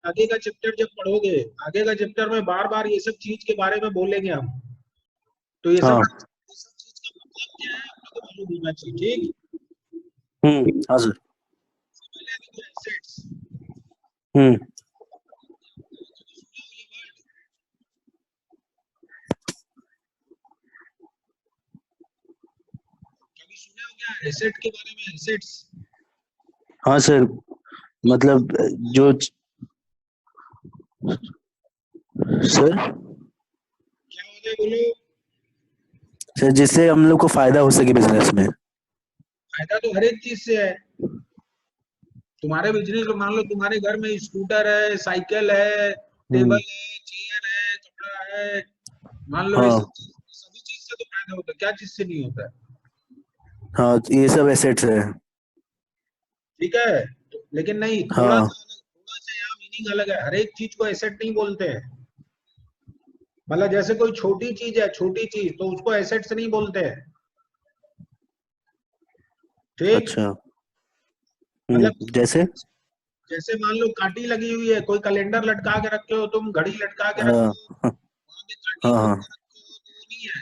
आगे का चैप्टर जब पढ़ोगे, आगे का चैप्टर में बार बार ये सब चीज के बारे में बोलेंगे हम, तो ये सब चीज का मतलब क्या है अपने को मालूम होना चाहिए। ठीक। हाँ सर। पहले देखो एसेट्स। कभी सुने हो क्या एसेट के बारे में? एसेट्स। हाँ सर, मतलब जो सर क्या होता है बोलो? सर जिससे हम लोग को फायदा हो सके बिजनेस में। फायदा तो हर एक चीज से है। तुम्हारे बिजनेस में मान लो तुम्हारे घर में स्कूटर है, साइकिल है, टेबल है, चेयर है, कपड़ा है, मान लो ये हाँ सब चीज, सभी चीज से तो फायदा होता है, क्या चीज से नहीं होता है? हाँ, ये सब एसेट्स है। ठीक है। लेकिन नहीं, थोड़ा हाँ सा अलग, थोड़ा सा यहाँ मीनिंग अलग है। हर एक चीज को एसेट नहीं बोलते हैं। मतलब जैसे कोई छोटी चीज है, छोटी चीज, तो उसको एसेट्स नहीं बोलते हैं। ठीक। अच्छा। मतलब जैसे जैसे मान लो कांटी लगी हुई है, कोई कैलेंडर लटका के रखे हो, तुम घड़ी लटका के रखे हाँ हो, वहां पे कांटी हाँ खोल हाँ के रखे हो, तो वो नहीं है।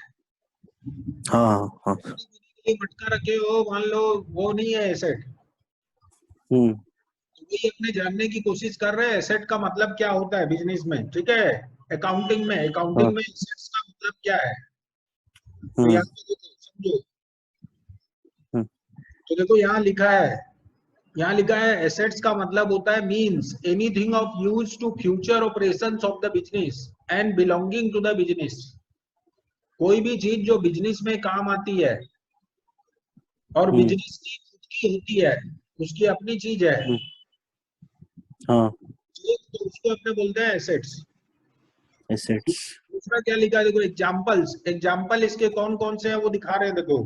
हाँ हाँ। पानी पीने के लिए मटका रखे हो मान लो, वो नहीं है एसेट। हम्म तो वही अपने जानने की कोशिश कर रहे हैं एसेट का मतलब क्या होता है बिजनेस में। ठीक है। अकाउंटिंग में, हाँ अकाउंटिंग में एसेट्स का मतलब क्या है, तो हम्म यहाँ पे देखो समझो। हम्म तो देखो यहाँ लिखा है, यहाँ लिखा है एसेट्स का मतलब होता है means anything of use to future operations of the business and belonging to the business. कोई भी चीज जो बिजनेस में काम आती है और हम्म बिजनेस की खुद की होती है, उसकी अपनी चीज है, हम्म, हाँ तो उसको अपने बोलते हैं एसेट्स। एसेट्स। दूसरा क्या लिखा है देखो, एग्जाम्पल्स, एग्जाम्पल इसके कौन कौन से हैं वो दिखा रहे हैं देखो।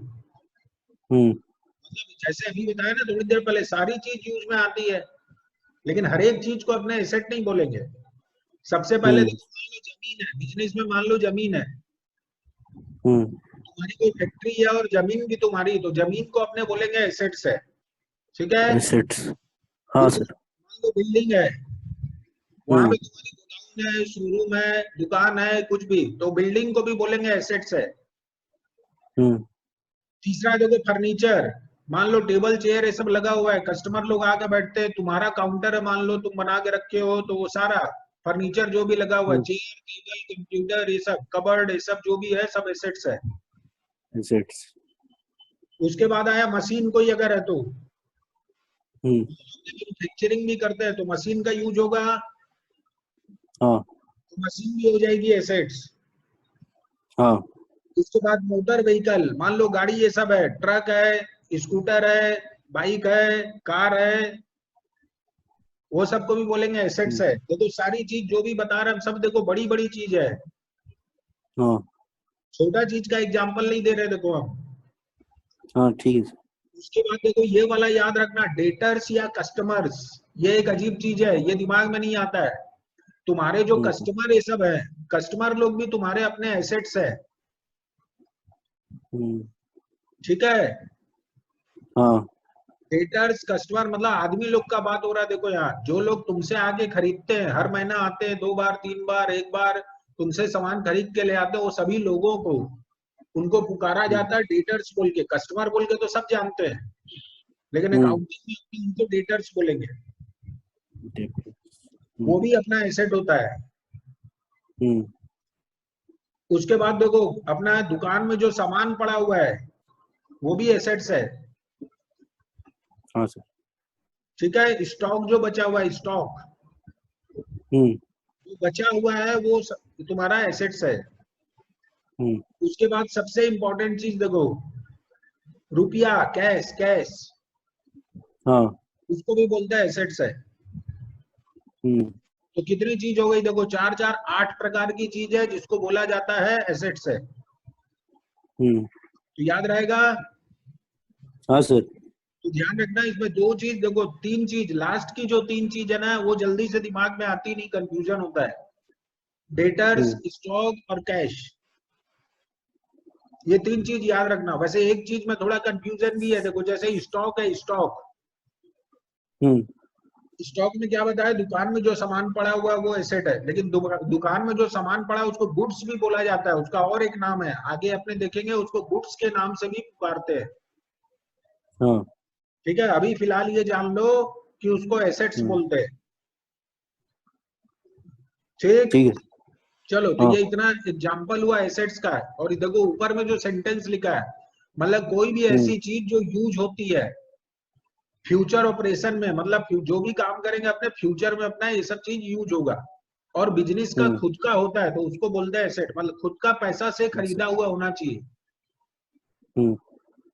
हम्म मतलब जैसे अभी बताया ना थोड़ी देर पहले, सारी चीज यूज में आती है, लेकिन हर एक चीज को अपने एसेट नहीं बोलेंगे। सबसे पहले हम्म देखो, मान लो जमीन है, बिजनेस में मान लो जमीन है, हम्म तुम्हारी कोई फैक्ट्री है और जमीन भी तुम्हारी, तो जमीन को अपने बोलेंगे एसेट्स है। ठीक है। एसेट्स। हाँ दूसरा सर। मान लो बिल्डिंग है, वहां हम्म पे तुम्हारी गोडाउन है, शोरूम है, दुकान है, कुछ भी, तो बिल्डिंग को भी बोलेंगे एसेट्स है। हम्म तीसरा देखो फर्नीचर, मान लो टेबल चेयर ये सब लगा हुआ है, कस्टमर लोग आके बैठते हैं, तुम्हारा काउंटर है मान लो, तुम बना के रखे हो, तो वो सारा फर्नीचर जो भी लगा हुआ है, हम्म चेयर टेबल कंप्यूटर ये सब कबर्ड ये सब जो भी है, सब एसेट्स है। एसेट्स। उसके बाद आया मशीन कोई अगर है तो, हम्म मैन्युफैक्चरिंग भी करते हैं तो मशीन का यूज होगा, हाँ तो मशीन भी हो जाएगी एसेट्स। हाँ उसके बाद मोटर व्हीकल, मान लो गाड़ी ये सब है, ट्रक है, स्कूटर है, बाइक है, कार है, वो सबको भी बोलेंगे एसेट्स हम्म, है। देखो सारी चीज जो भी बता रहे हैं हम सब, देखो बड़ी बड़ी चीज है, हाँ छोटा चीज का एग्जाम्पल नहीं दे रहे देखो हम। हाँ ठीक है। उसके बाद देखो ये वाला याद रखना, डेटर्स या कस्टमर्स, ये एक अजीब चीज है, ये दिमाग में नहीं आता है। तुम्हारे जो हम्म कस्टमर ये सब है, कस्टमर लोग भी तुम्हारे अपने एसेट्स है। हम्म, ठीक है। हाँ डेटर्स कस्टमर मतलब आदमी लोग का बात हो रहा है। देखो यार, जो लोग तुमसे आके खरीदते हैं, हर महीना आते हैं, 2 बार 3 बार, एक बार तुमसे सामान खरीद के ले आते हैं, वो सभी लोगों को, उनको पुकारा हम्म जाता है डेटर्स बोल के। कस्टमर बोल के तो सब जानते हैं, लेकिन हम्म अकाउंटिंग में अपने उनको डेटर्स बोलेंगे। ठीक, वो भी अपना एसेट होता है। हम्म उसके बाद देखो, अपना दुकान में जो सामान पड़ा हुआ है, वो भी एसेट्स है। हाँ सर। ठीक है। स्टॉक जो बचा हुआ है, स्टॉक हम्म जो बचा हुआ है, वो तुम्हारा एसेट्स है। हम्म उसके बाद सबसे इंपॉर्टेंट चीज देखो, रुपया, कैश, कैश, हाँ उसको भी बोलते हैं एसेट्स है। हम्म तो कितनी चीज हो गई देखो, चार चार 8 प्रकार की चीज है जिसको बोला जाता है एसेट्स है। हम्म तो याद रहेगा। हाँ सर। तो ध्यान रखना इसमें दो चीज देखो, तीन चीज, लास्ट की जो तीन चीज है ना, वो जल्दी से दिमाग में आती नहीं, कंफ्यूजन होता है। डेटर्स, हम्म स्टॉक और कैश, ये तीन चीज याद रखना। वैसे एक चीज में थोड़ा कंफ्यूजन भी है देखो, जैसे स्टॉक है, स्टॉक, हम्म स्टॉक में क्या बताया, दुकान में जो सामान पड़ा हुआ है वो एसेट है, लेकिन दुकान में जो सामान पड़ा है उसको गुड्स भी बोला जाता है, उसका और एक नाम है, आगे अपने देखेंगे, उसको गुड्स के नाम से भी पुकारते हैं। हाँ। ठीक है, अभी फिलहाल ये जान लो कि उसको एसेट्स हम्म, बोलते हैं। ठीक। ठीक है। चलो, तो हाँ। ये इतना एग्जाम्पल हुआ एसेट्स का, और देखो ऊपर में जो सेंटेंस लिखा है, मतलब कोई भी हम्म, ऐसी चीज जो यूज होती है फ्यूचर ऑपरेशन में, मतलब जो भी काम करेंगे अपने फ्यूचर में अपना, ये सब चीज यूज होगा, और बिजनेस का हम्म, खुद का होता है तो उसको बोलते हैं एसेट, मतलब खुद का पैसा से अच्छा, खरीदा हुआ होना चाहिए। हम्म,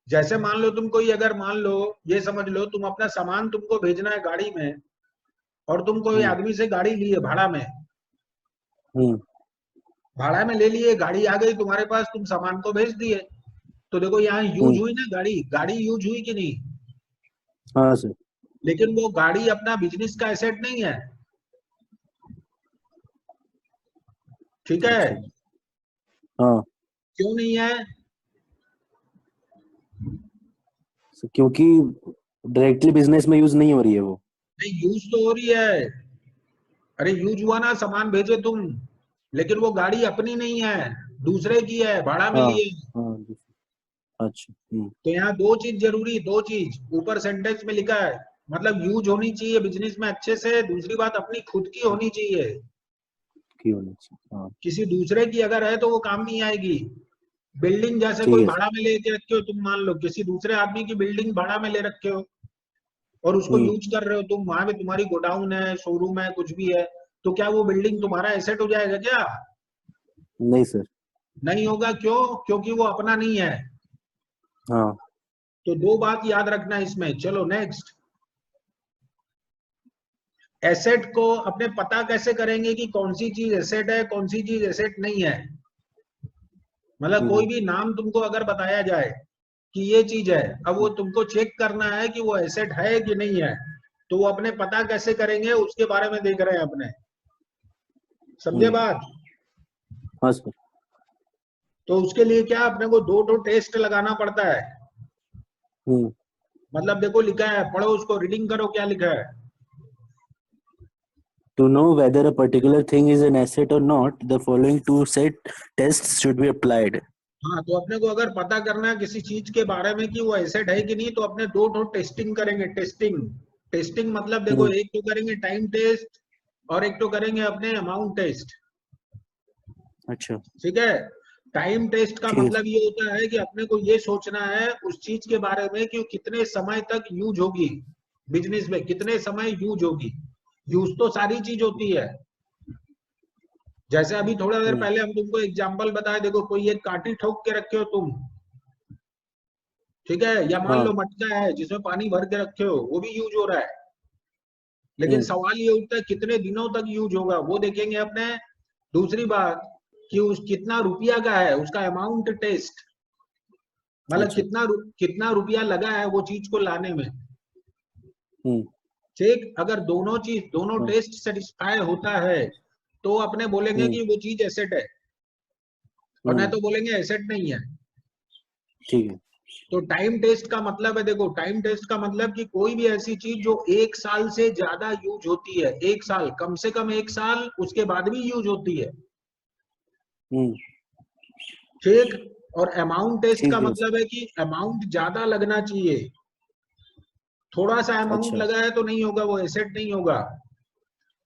जैसे मान लो तुम कोई, अगर मान लो, ये समझ लो तुम अपना सामान तुमको भेजना है गाड़ी में, और तुम कोई हम्म, आदमी से गाड़ी लिए भाड़ा में, हम्म, भाड़ा में ले लिए, गाड़ी आ गई तुम्हारे पास, तुम सामान को भेज दिए, तो देखो यहाँ यूज हम्म, हुई ना गाड़ी, गाड़ी यूज हुई कि नहीं? हाँ सर। लेकिन वो गाड़ी अपना बिजनेस का एसेट नहीं है। ठीक है, अच्छा। हाँ, क्यों नहीं है? क्योंकि डायरेक्टली बिजनेस में यूज नहीं हो रही है वो। नहीं, यूज तो हो रही है। अरे यूज हुआ ना, सामान भेजे तुम, लेकिन वो गाड़ी अपनी नहीं है, दूसरे की है, भाड़ा में हाँ। लिए। हाँ, अच्छा। तो यहाँ दो चीज जरूरी, दो चीज ऊपर सेंटेंस में लिखा है, मतलब यूज होनी चाहिए बिजनेस में अच्छे से, दूसरी बात अपनी खुद की होनी चाहिए। की होनी चाहिए, हाँ। किसी दूसरे की अगर है तो वो काम नहीं आएगी। बिल्डिंग जैसे ठीक कोई है सर। भाड़ा में लेके रखे हो, तुम मान लो किसी दूसरे आदमी की बिल्डिंग भाड़ा में ले रखे हो, और उसको हम्म, यूज कर रहे हो तुम, वहां पे तुम्हारी गोडाउन है, शोरूम है, कुछ भी है, तो क्या वो बिल्डिंग तुम्हारा एसेट हो जाएगा क्या? नहीं सर। नहीं होगा, क्यों? क्योंकि वो अपना नहीं है। हाँ। तो दो बात याद रखना इसमें। चलो नेक्स्ट, एसेट को अपने पता कैसे करेंगे कि कौन सी चीज एसेट है, कौन सी चीज एसेट नहीं है? मतलब कोई हम्म, भी नाम तुमको अगर बताया जाए कि ये चीज है, अब वो तुमको चेक करना है कि वो एसेट है कि नहीं है, तो वो अपने पता कैसे करेंगे उसके बारे में देख रहे हैं अपने। समझे हम्म, बात? हाँ सर। तो उसके लिए क्या, अपने को दो दो टेस्ट लगाना पड़ता है। हम्म, मतलब देखो लिखा है, पढ़ो उसको, रीडिंग करो क्या लिखा है। to know whether a particular thing is an asset or not, the following two set tests should be applied. हाँ, तो अपने को अगर पता करना है किसी चीज के बारे में कि वो एसेट है कि नहीं, तो अपने दो दो टेस्टिंग करेंगे। टेस्टिंग, टेस्टिंग मतलब देखो, हम्म, एक तो करेंगे टाइम टेस्ट, और एक तो करेंगे अपने अमाउंट टेस्ट। अच्छा। ठीक है, टाइम टेस्ट का ठीक है मतलब सर। ये होता है कि अपने को ये सोचना है उस चीज के बारे में कि वो कितने समय तक यूज होगी, बिजनेस में कितने समय यूज होगी। यूज तो सारी चीज होती है। जैसे अभी थोड़ा देर हम्म, पहले हम तुमको एग्जांपल बताए, देखो कोई एक कांटी ठोक के रखे हो तुम, ठीक है, या मान लो हाँ। मटका है जिसमें पानी भर के रखे हो, वो भी यूज हो रहा है। लेकिन हम्म, सवाल ये उठता है कितने दिनों तक यूज होगा, वो देखेंगे अपने। दूसरी बात कि उस कितना रुपया का है, उसका अमाउंट टेस्ट, मतलब अच्छा। कितना रुपया लगा है वो चीज को लाने में। हम्म, ठीक, अगर दोनों चीज, दोनों हाँ। टेस्ट सेटिस्फाई होता है, तो अपने बोलेंगे हम्म, कि वो चीज एसेट है, और नहीं हम्म, तो बोलेंगे एसेट नहीं है। ठीक है। तो टाइम टेस्ट का मतलब है, देखो टाइम टेस्ट का मतलब कि कोई भी ऐसी चीज जो एक साल से ज्यादा यूज होती है, एक साल, कम से कम एक साल, उसके बाद भी यूज होती है। हम्म, ठीक, और अमाउंट टेस्ट का ठीक है सर। मतलब है कि अमाउंट ज्यादा लगना चाहिए। थोड़ा सा अमाउंट अच्छा। लगा है तो नहीं होगा, वो एसेट नहीं होगा।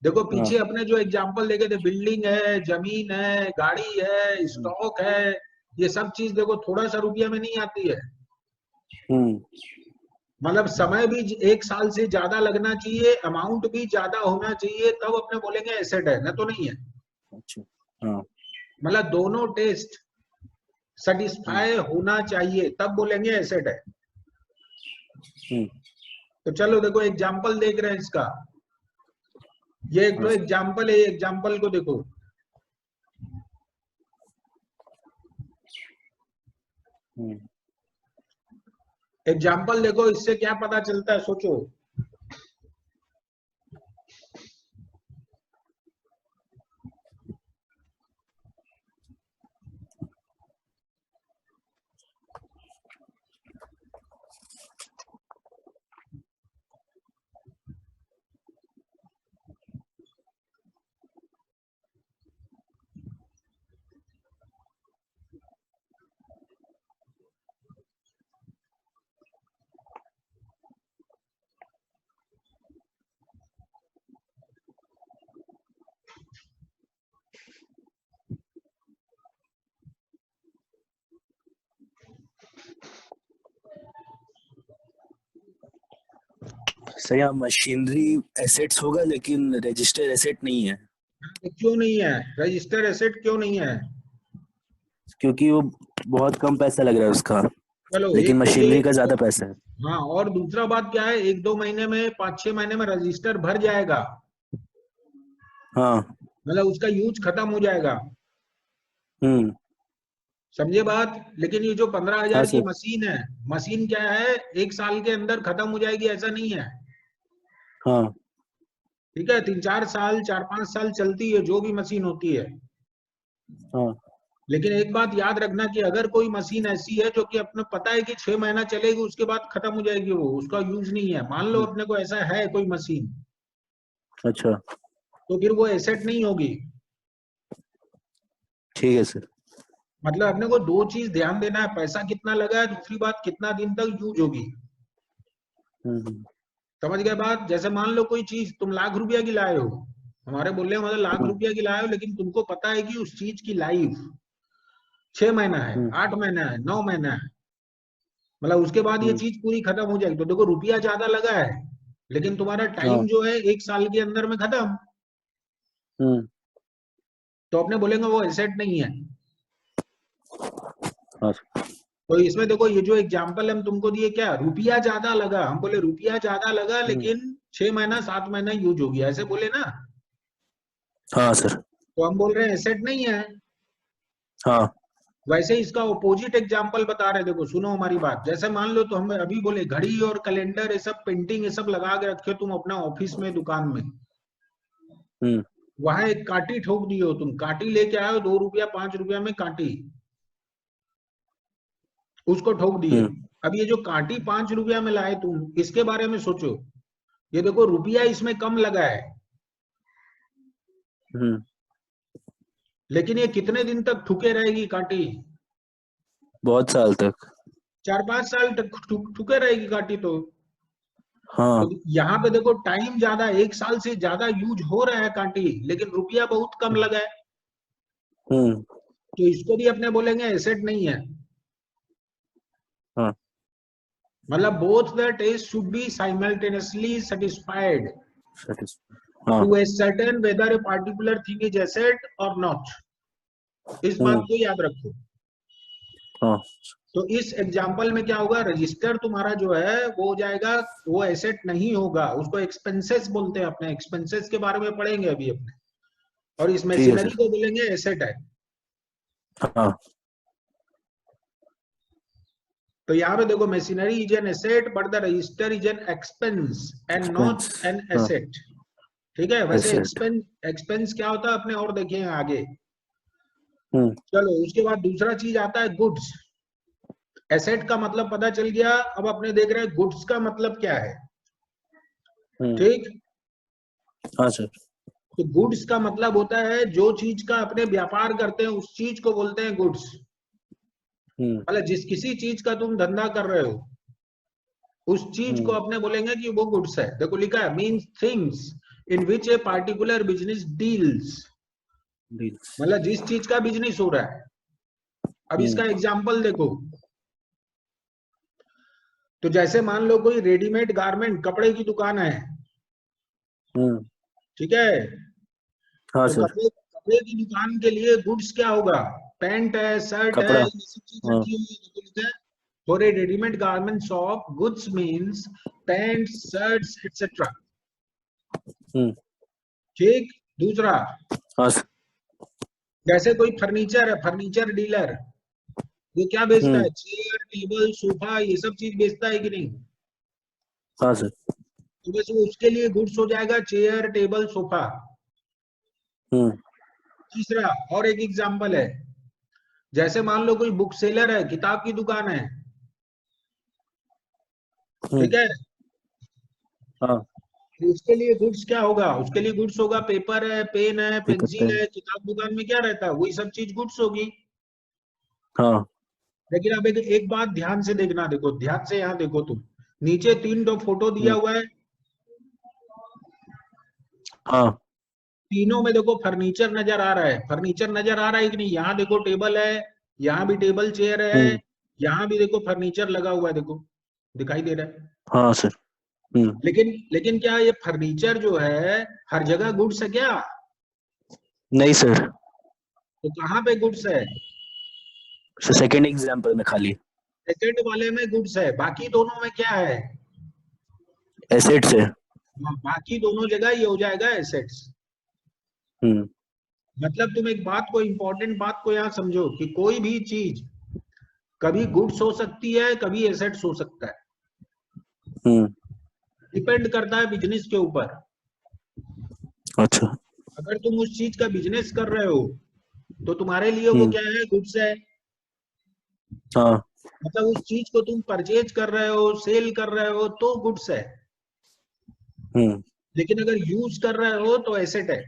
देखो हाँ। पीछे अपने जो एग्जांपल देखे थे, बिल्डिंग है, जमीन है, गाड़ी है, हम्म, स्टॉक है, ये सब चीज देखो थोड़ा सा रुपया में नहीं आती है। हम्म, मतलब समय भी एक साल से ज्यादा लगना चाहिए, अमाउंट भी ज्यादा होना चाहिए, तब अपने बोलेंगे एसेट है, ना तो नहीं है। अच्छा। हाँ। मतलब दोनों टेस्ट हम्म, सेटिस्फाई होना चाहिए, तब बोलेंगे एसेट है। हम्म, तो चलो देखो एग्जाम्पल देख रहे हैं इसका, ये एक तो हाँ सर। एग्जाम्पल है, एग्जाम्पल को देखो। हम्म, एग्जाम्पल देखो, इससे क्या पता चलता है, सोचो। सर यहाँ मशीनरी एसेट्स होगा लेकिन रजिस्टर एसेट नहीं है, तो क्यों नहीं है रजिस्टर एसेट, क्यों नहीं है? क्योंकि वो बहुत कम पैसा लग रहा है उसका, चलो लेकिन एक तो ये, मशीनरी का ज्यादा पैसा है। हाँ, और दूसरा बात क्या है, 1-2 महीने में, 5-6 महीने में रजिस्टर भर जाएगा, हाँ। मतलब उसका यूज खत्म हो जाएगा, हम्म। समझे बात? लेकिन ये जो पंद्रह हाँ हजार की सर। मशीन है, मशीन क्या है, 1 साल के अंदर खत्म हो जाएगी ऐसा नहीं है। हाँ। ठीक है, 3-4 साल, 4-5 साल चलती है जो भी मशीन होती है। हाँ। लेकिन एक बात याद रखना कि अगर कोई मशीन ऐसी है जो कि अपने पता है कि 6 महीना चलेगी, उसके बाद खत्म हो जाएगी, वो उसका यूज नहीं है, मान लो अपने को ऐसा है कोई मशीन, अच्छा। तो फिर वो एसेट नहीं होगी। ठीक है सर। मतलब अपने को दो चीज ध्यान देना है, पैसा कितना लगा है, दूसरी बात कितना दिन तक यूज होगी। हम्म। समझ गए बात? जैसे मान लो कोई चीज तुम लाख रुपया की लाए हो, हमारे बोलने का मतलब लाख हम्म। रुपया की लाए हो, लेकिन तुमको पता है कि उस चीज की लाइफ 6 महीना है, हम्म। 8 महीना है, 9 महीना है, मतलब उसके बाद ये हम्म। चीज पूरी खत्म हो जाएगी, तो देखो रुपया ज्यादा लगा है, लेकिन तुम्हारा टाइम हाँ। जो है 1 साल के अंदर में खत्म, हम्म। तो अपने बोलेंगे वो एसेट नहीं है। हाँ सर। तो इसमें देखो ये जो एग्जाम्पल हम तुमको दिए, क्या रुपया ज्यादा लगा, हम बोले रुपया ज्यादा लगा हम्म। लेकिन 6 महीना 7 महीना यूज हो गया, ऐसे बोले ना, हाँ सर। तो हम बोल रहे हैं एसेट नहीं है। हाँ। वैसे इसका ऑपोजिट एग्जाम्पल बता रहे, देखो सुनो हमारी बात, जैसे मान लो तो हम अभी बोले घड़ी और कैलेंडर ये सब पेंटिंग ये सब लगा के रखे हो तुम अपना ऑफिस में, दुकान में, हम्म। वहां एक कांटी ठोक दिए हो तुम, कांटी लेके आए हो 2 रुपया 5 रुपया में कांटी, उसको ठोक दिए। हम्म। अब ये जो कांटी 5 रुपया में लाए तुम, इसके बारे में सोचो, ये देखो रुपया इसमें कम लगा है, हम्म। लेकिन ये कितने दिन तक ठुके रहेगी कांटी? बहुत साल तक। 4-5 साल तक ठुके रहेगी कांटी तो। तो हाँ। यहाँ पे देखो टाइम ज्यादा, 1 साल से ज्यादा यूज हो रहा है कांटी, लेकिन रुपया बहुत कम लगा है, हम्म। तो इसको भी अपने बोलेंगे एसेट नहीं है। हाँ। मतलब both the test should be simultaneously satisfied हाँ। To ascertain whether a particular thing is asset or not। इस बात हम्म। को याद रखो। हाँ। तो इस एग्जाम्पल में क्या होगा, रजिस्टर तुम्हारा जो है वो हो जाएगा, वो एसेट नहीं होगा, उसको एक्सपेंसेस बोलते हैं, अपने एक्सपेंसेस के बारे में पढ़ेंगे अभी अपने, और इस ठीक है मशीनरी सर। को बोलेंगे एसेट है। हाँ। तो यहाँ पे देखो machinery is an asset but the register is an expense and not expense. An हाँ। एसेट। ठीक है, वैसे एसेट। एक्सपेंस, एक्सपेंस क्या होता है अपने और देखेंगे आगे। हम्म। चलो उसके बाद दूसरा चीज आता है गुड्स। एसेट का मतलब पता चल गया, अब अपने देख रहे हैं गुड्स का मतलब क्या है। हम्म। ठीक, हाँ सर। तो गुड्स का मतलब होता है जो चीज का अपने व्यापार करते हैं उस चीज को बोलते हैं गुड्स। हम्म। मतलब जिस किसी चीज का तुम धंधा कर रहे हो उस चीज को हम्म। अपने बोलेंगे कि वो गुड्स है। देखो लिखा है means things in which a particular business deals, deals. मतलब जिस चीज का बिजनेस हो रहा है। अब हम्म। इसका एग्जाम्पल देखो, तो जैसे मान लो कोई रेडीमेड गारमेंट कपड़े की दुकान है, हम्म। ठीक है, हाँ तो सर। कपड़े कपड़े की दुकान के लिए गुड्स क्या होगा, पैंट है, शर्ट है, कपड़ा। ये सब चीज हाँ। रखी हुई है, तो लिखा है for a readymade garment shop goods means pants shirts etcetera. हम्म। ठीक, दूसरा, हाँ सर। जैसे कोई फर्नीचर है, फर्नीचर डीलर, वो क्या बेचता हम्म। है, चेयर टेबल सोफा ये सब चीज बेचता है कि नहीं? हाँ सर। तो बस वो उसके लिए गुड्स हो जाएगा चेयर टेबल सोफा। हम्म। तीसरा और एक एग्जांपल है, जैसे मान लो कोई बुक सेलर है, किताब की दुकान है, हम्म। ठीक है, हाँ। तो उसके लिए गुड्स क्या होगा, उसके लिए गुड्स होगा पेपर है, पेन है, पेपर पेंसिल पेन। है, किताब दुकान में क्या रहता है वही सब चीज गुड्स होगी। हाँ। लेकिन अब एक बात ध्यान से देखना, देखो ध्यान से यहाँ देखो तुम, नीचे 3 फोटो दिया हम्म। हुआ है, हाँ। तीनों में देखो फर्नीचर नजर आ रहा है, फर्नीचर नजर आ रहा है कि नहीं? यहाँ देखो टेबल है, यहाँ भी टेबल चेयर है, हम्म। यहाँ भी देखो फर्नीचर लगा हुआ है, देखो दिखाई दे रहा है। हाँ सर। लेकिन क्या ये फर्नीचर जो है हर जगह गुड्स है क्या? नहीं सर, तो कहाँ पे गुड्स है? सेकेंड एग्जाम्पल में खाली सेकंड वाले में गुड्स है, बाकी दोनों में क्या है? एसेट्स है। बाकी दोनों जगह ये हो जाएगा एसेट्स। हम्म मतलब तुम एक बात को, इंपॉर्टेंट बात को यहाँ समझो कि कोई भी चीज कभी गुड्स हो सकती है, कभी एसेट्स हो सकता है। हम्म डिपेंड करता है बिजनेस के ऊपर। अच्छा। अगर तुम उस चीज का बिजनेस कर रहे हो तो तुम्हारे लिए वो हम्म क्या है? गुड्स है। हाँ। मतलब उस चीज को तुम परचेज कर रहे हो, सेल कर रहे हो तो गुड्स है। हम्म लेकिन अगर यूज कर रहे हो तो एसेट है।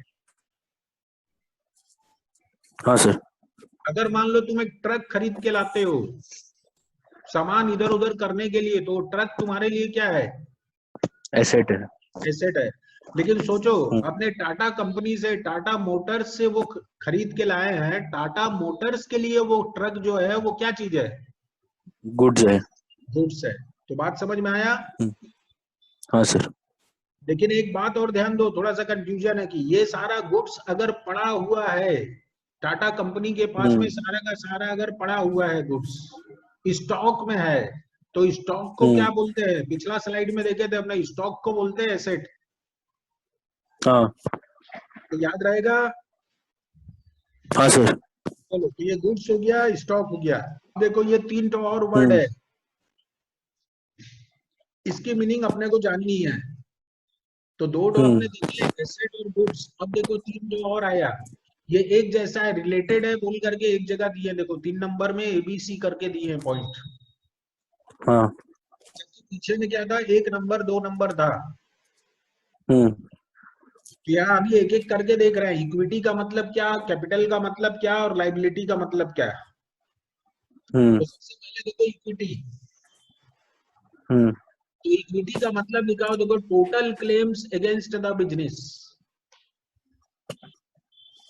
हाँ सर। अगर मान लो तुम एक ट्रक खरीद के लाते हो सामान इधर उधर करने के लिए, तो ट्रक तुम्हारे लिए क्या है? एसेट है। एसेट है। लेकिन सोचो, हम्म अपने टाटा कंपनी से, टाटा मोटर्स से वो खरीद के लाए हैं, टाटा मोटर्स के लिए वो ट्रक जो है वो क्या चीज है? गुड्स है। गुड्स है। तो बात समझ में आया? हम्म, हाँ सर। लेकिन एक बात और ध्यान दो, थोड़ा सा कंफ्यूजन है कि ये सारा गुड्स अगर पड़ा हुआ है टाटा कंपनी के पास में, हम्म सारा का सारा अगर पड़ा हुआ है गुड्स स्टॉक में है, तो स्टॉक को क्या हम्म बोलते हैं? पिछला स्लाइड में देखे थे अपने, स्टॉक को बोलते हैं एसेट। हाँ। तो याद रहेगा। हाँ सर। चलो, तो ये गुड्स हो गया, स्टॉक हो गया। देखो ये तीन तो और वर्ड हम्म है, इसकी मीनिंग अपने को जाननी है। तो दो तो हम्म अपने देखे, एसेट और गुड्स। अब देखो तीन जो और आया, ये एक जैसा है, रिलेटेड है बोल करके एक जगह दिए। देखो 3 नंबर में एबीसी करके दिए हैं पॉइंट। हाँ। जबकि पीछे में क्या था? 1 नंबर 2 नंबर था। हम्म तो यहाँ अभी एक एक करके देख रहे हैं, इक्विटी का मतलब क्या, कैपिटल का मतलब क्या, और लाइबिलिटी का मतलब क्या है। हम्म तो सबसे पहले देखो इक्विटी। हम्म तो इक्विटी का मतलब निकालो, देखो total claims against the business.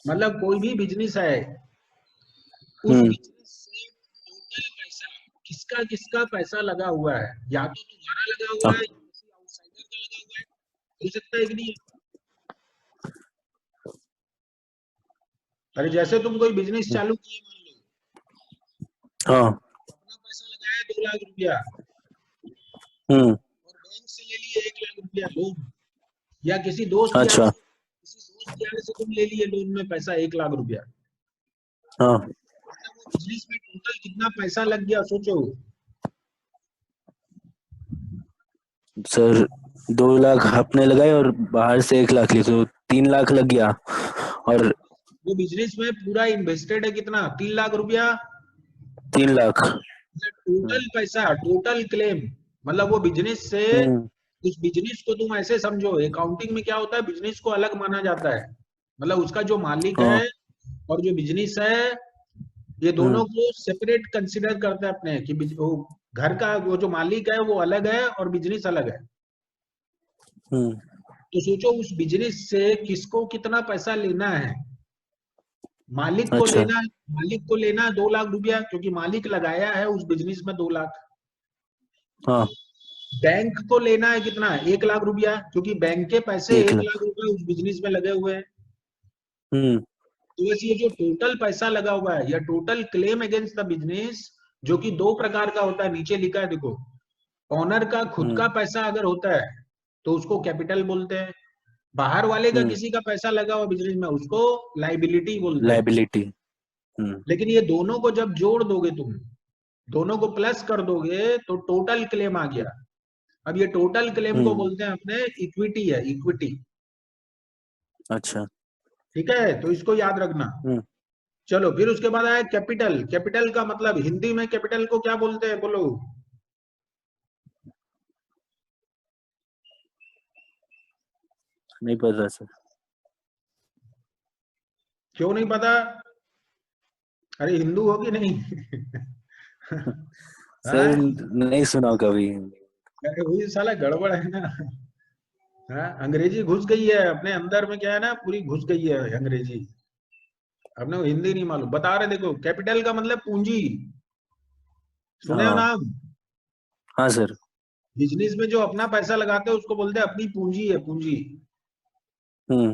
मतलब कोई भी बिजनेस है, उस हम्म बिजनेस से टोटल पैसा, किसका किसका पैसा लगा हुआ है, या तो तुम्हारा लगा हुआ है हाँ। या किसी आउटसाइडर का लगा हुआ है। हो सकता है कि नहीं? अरे जैसे तुम कोई बिजनेस चालू किए, मान लो हाँ। अपना पैसा लगाया 2 लाख रुपया, हम्म और बैंक से ले लिए 1 लाख रुपया लोन, या किसी दोस्त यार अच्छा। से, तुम ले लिए लोन में पैसा 1 लाख रुपया। हाँ मतलब वो बिजनेस में टोटल कितना पैसा लग गया, सोचो। सर, 2 लाख आपने लगाए और बाहर से 1 लाख लिए तो 3 लाख लग गया। और वो बिजनेस में पूरा इन्वेस्टेड है कितना? 3 लाख रुपया। 3 लाख। टोटल पैसा, टोटल क्लेम। मतलब वो बिजनेस से, हम्म उस बिजनेस को तुम ऐसे समझो, अकाउंटिंग में क्या होता है, बिजनेस को अलग माना जाता है। मतलब उसका जो मालिक हाँ। है और जो बिजनेस है, ये दोनों हम्म को सेपरेट कंसिडर करते हैं अपने, कि वो घर का वो जो मालिक है वो अलग है और बिजनेस अलग है। हम्म तो सोचो उस बिजनेस से किसको कितना पैसा लेना है। मालिक को अच्छा। लेना, मालिक को लेना 2 लाख रुपया, क्योंकि मालिक लगाया है उस बिजनेस में 2 लाख। हाँ। बैंक को लेना है कितना? 1 लाख रुपया, क्योंकि बैंक के पैसे एक एक लाख लाख रुपए उस बिजनेस में लगे हुए हैं। हम्म तो वैसे ये जो टोटल पैसा लगा हुआ है, या total claim against the business, जो कि 2 प्रकार का होता है, नीचे लिखा है देखो। ऑनर का खुद का हम्म पैसा अगर होता है तो उसको कैपिटल बोलते हैं। बाहर वाले का हम्म किसी का पैसा लगा हुआ बिजनेस में, उसको लाइबिलिटी बोलते हैं। लाइबिलिटी। हम्म लेकिन ये दोनों को जब जोड़ दोगे तुम, दोनों को प्लस कर दोगे, तो टोटल क्लेम आ गया। अब ये टोटल क्लेम को हम्म बोलते हैं अपने इक्विटी है, इक्विटी। अच्छा। ठीक है, तो इसको याद रखना। हम्म चलो फिर उसके बाद आया कैपिटल। कैपिटल का मतलब हिंदी में कैपिटल को क्या बोलते हैं, बोलो? नहीं पता सर। क्यों नहीं पता? अरे हिंदू हो कि नहीं? सर, हाँ? नहीं सुना कभी। अरे वही साला गड़बड़ है ना। हाँ, अंग्रेजी घुस गई है अपने अंदर में, क्या है ना, पूरी घुस गई है अंग्रेजी। अपने को हिंदी नहीं मालूम। बता रहे देखो, कैपिटल का मतलब पूंजी। सुने हो हाँ। नाम? हाँ सर। बिजनेस में जो अपना पैसा लगाते हैं उसको बोलते हैं अपनी पूंजी है, पूंजी। हम्म।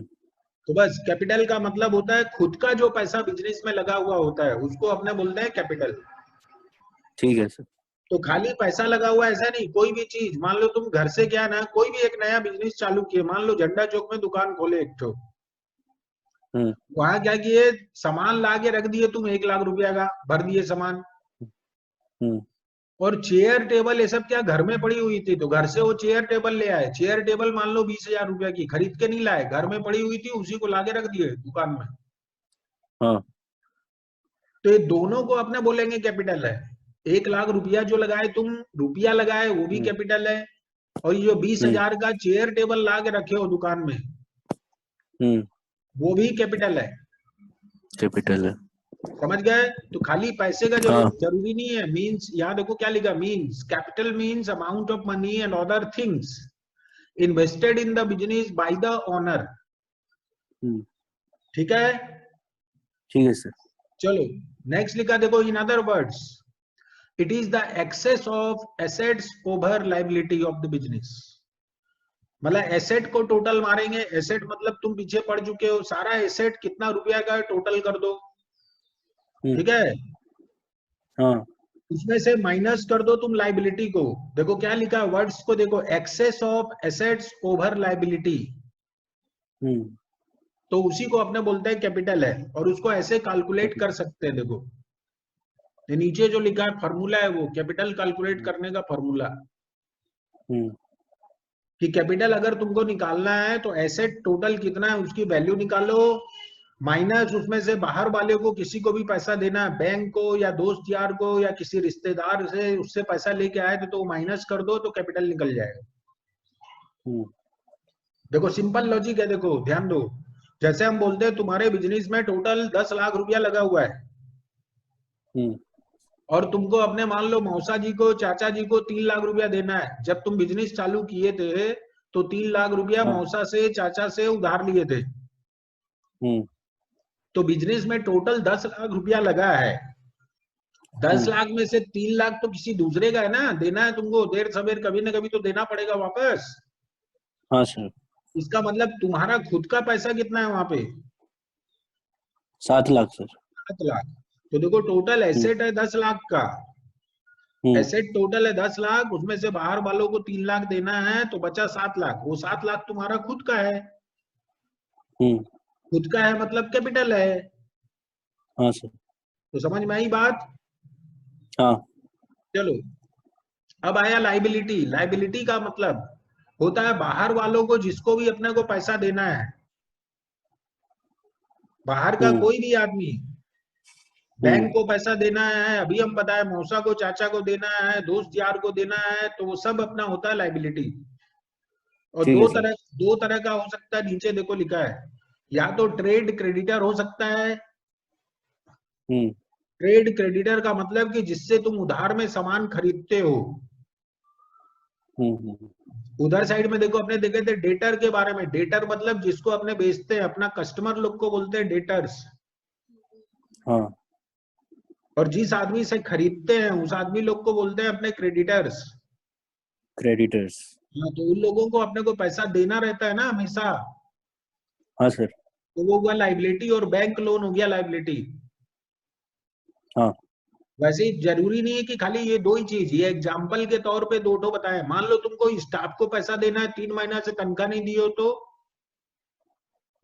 तो बस कैपिटल का मतलब होता है खुद का जो पैसा बिजनेस में लगा हुआ होता है उसको अपने बोलते हैं कैपिटल। ठीक है सर। तो खाली पैसा लगा हुआ ऐसा नहीं, कोई भी चीज मान लो तुम घर से क्या ना कोई भी एक नया बिजनेस चालू किए, मान लो झंडा चौक में दुकान खोले एक ठो, हम्म। वहां क्या किए, सामान ला के रख दिए तुम 1 लाख रुपया का, भर दिए सामान, हम्म। और चेयर टेबल ये सब क्या घर में पड़ी हुई थी, तो घर से वो चेयर टेबल ले आए, चेयर टेबल मान लो 20,000 रुपया की, खरीद के नहीं लाए, घर में पड़ी हुई थी उसी को लाके रख दिए दुकान में। हाँ। तो ये दोनों को अपने बोलेंगे कैपिटल है। 1 लाख रुपया जो लगाए तुम, रुपया लगाए वो भी हम्म। कैपिटल है, और ये जो बीस हम्म। हजार का चेयर टेबल ला के रखे हो दुकान में हम्म। वो भी कैपिटल है। कैपिटल है। समझ गए? तो खाली पैसे का हाँ। जरूरी नहीं है, मीन्स यहाँ देखो क्या लिखा, means capital means amount of money and other things invested in the business by the owner. हम्म। ठीक है, ठीक है सर। चलो नेक्स्ट लिखा देखो, in other words it is the excess of assets over liability of the business. मतलब asset को टोटल मारेंगे, एसेट मतलब तुम पीछे पड़ चुके हो, सारा एसेट कितना रुपया का टोटल कर दो, ठीक है, हाँ। उसमें से माइनस कर दो तुम लाइबिलिटी को। देखो क्या लिखा है वर्ड्स को देखो, excess of assets over liability, हम्म। तो उसी को अपने बोलते हैं कैपिटल है, और उसको ऐसे कैलकुलेट कर सकते हैं। देखो ये नीचे जो लिखा है फॉर्मूला है वो कैपिटल कैलकुलेट करने का फॉर्मूला, हम्म। कि कैपिटल अगर तुमको निकालना है तो एसेट टोटल कितना है उसकी वैल्यू निकालो, माइनस उसमें से बाहर वाले को किसी को भी पैसा देना है, बैंक को या दोस्त यार को या किसी रिश्तेदार से उससे पैसा लेके आए तो माइनस कर दो तो कैपिटल निकल जाएगा। हम्म। देखो सिंपल लॉजिक है, देखो ध्यान दो, जैसे हम बोलते हैं तुम्हारे बिजनेस में टोटल 10 लाख रुपया लगा हुआ है, हम्म। और तुमको अपने मान लो मौसा जी को चाचा जी को 3 लाख रुपया देना है। जब तुम बिजनेस चालू किए थे तो 3 लाख रुपया हाँ। मौसा से चाचा से उधार लिए थे, हम्म। तो बिजनेस में टोटल 10 लाख रुपया लगा है। 10 लाख में से 3 लाख तो किसी दूसरे का है ना, देना है तुमको, देर सवेर कभी ना कभी तो देना पड़ेगा वापस। हाँ सर। इसका मतलब तुम्हारा खुद का पैसा कितना है वहां पे, 7 लाख सर। 7 लाख। तो देखो टोटल हम्म। एसेट है 10 लाख का, हम्म। एसेट टोटल है 10 लाख, उसमें से बाहर वालों को 3 लाख देना है तो बचा 7 लाख, वो 7 लाख तुम्हारा खुद का है। हम्म। खुद का है मतलब कैपिटल है। हाँ सर। तो समझ में आई बात? हाँ। चलो अब आया लाइबिलिटी। लाइबिलिटी का मतलब होता है बाहर वालों को जिसको भी अपने को पैसा देना है, बाहर का हम्म। कोई भी आदमी, बैंक हम्म। को पैसा देना है, अभी हम बताए मौसा को चाचा को देना है, दोस्त यार को देना है, तो वो सब अपना होता है लाइबिलिटी। और ठीक है सर। दो तरह का हो सकता है, नीचे देखो लिखा है, या तो ट्रेड क्रेडिटर हो सकता है। हम्म। ट्रेड क्रेडिटर का मतलब कि जिससे तुम उधार में सामान खरीदते हो। हम्म। उधर साइड में देखो अपने देखे थे डेटर के बारे में, डेटर मतलब जिसको अपने बेचते हैं, अपना कस्टमर लोग को बोलते हैं डेटर्स, हाँ। और जिस आदमी से खरीदते हैं उस आदमी लोग को बोलते हैं अपने क्रेडिटर्स। क्रेडिटर्स। हाँ, तो उन लोगों को अपने को पैसा देना रहता है ना हमेशा, हाँ सर। तो वो हुआ लाइबिलिटी, और बैंक लोन हो गया लाइबिलिटी। हाँ। वैसे ही जरूरी नहीं है कि खाली ये दो ही चीज, ये एग्जाम्पल के तौर पे दो ठो बताए। मान लो तुमको स्टाफ को पैसा देना है, 3 महीना से तनख्वाह नहीं दी हो तो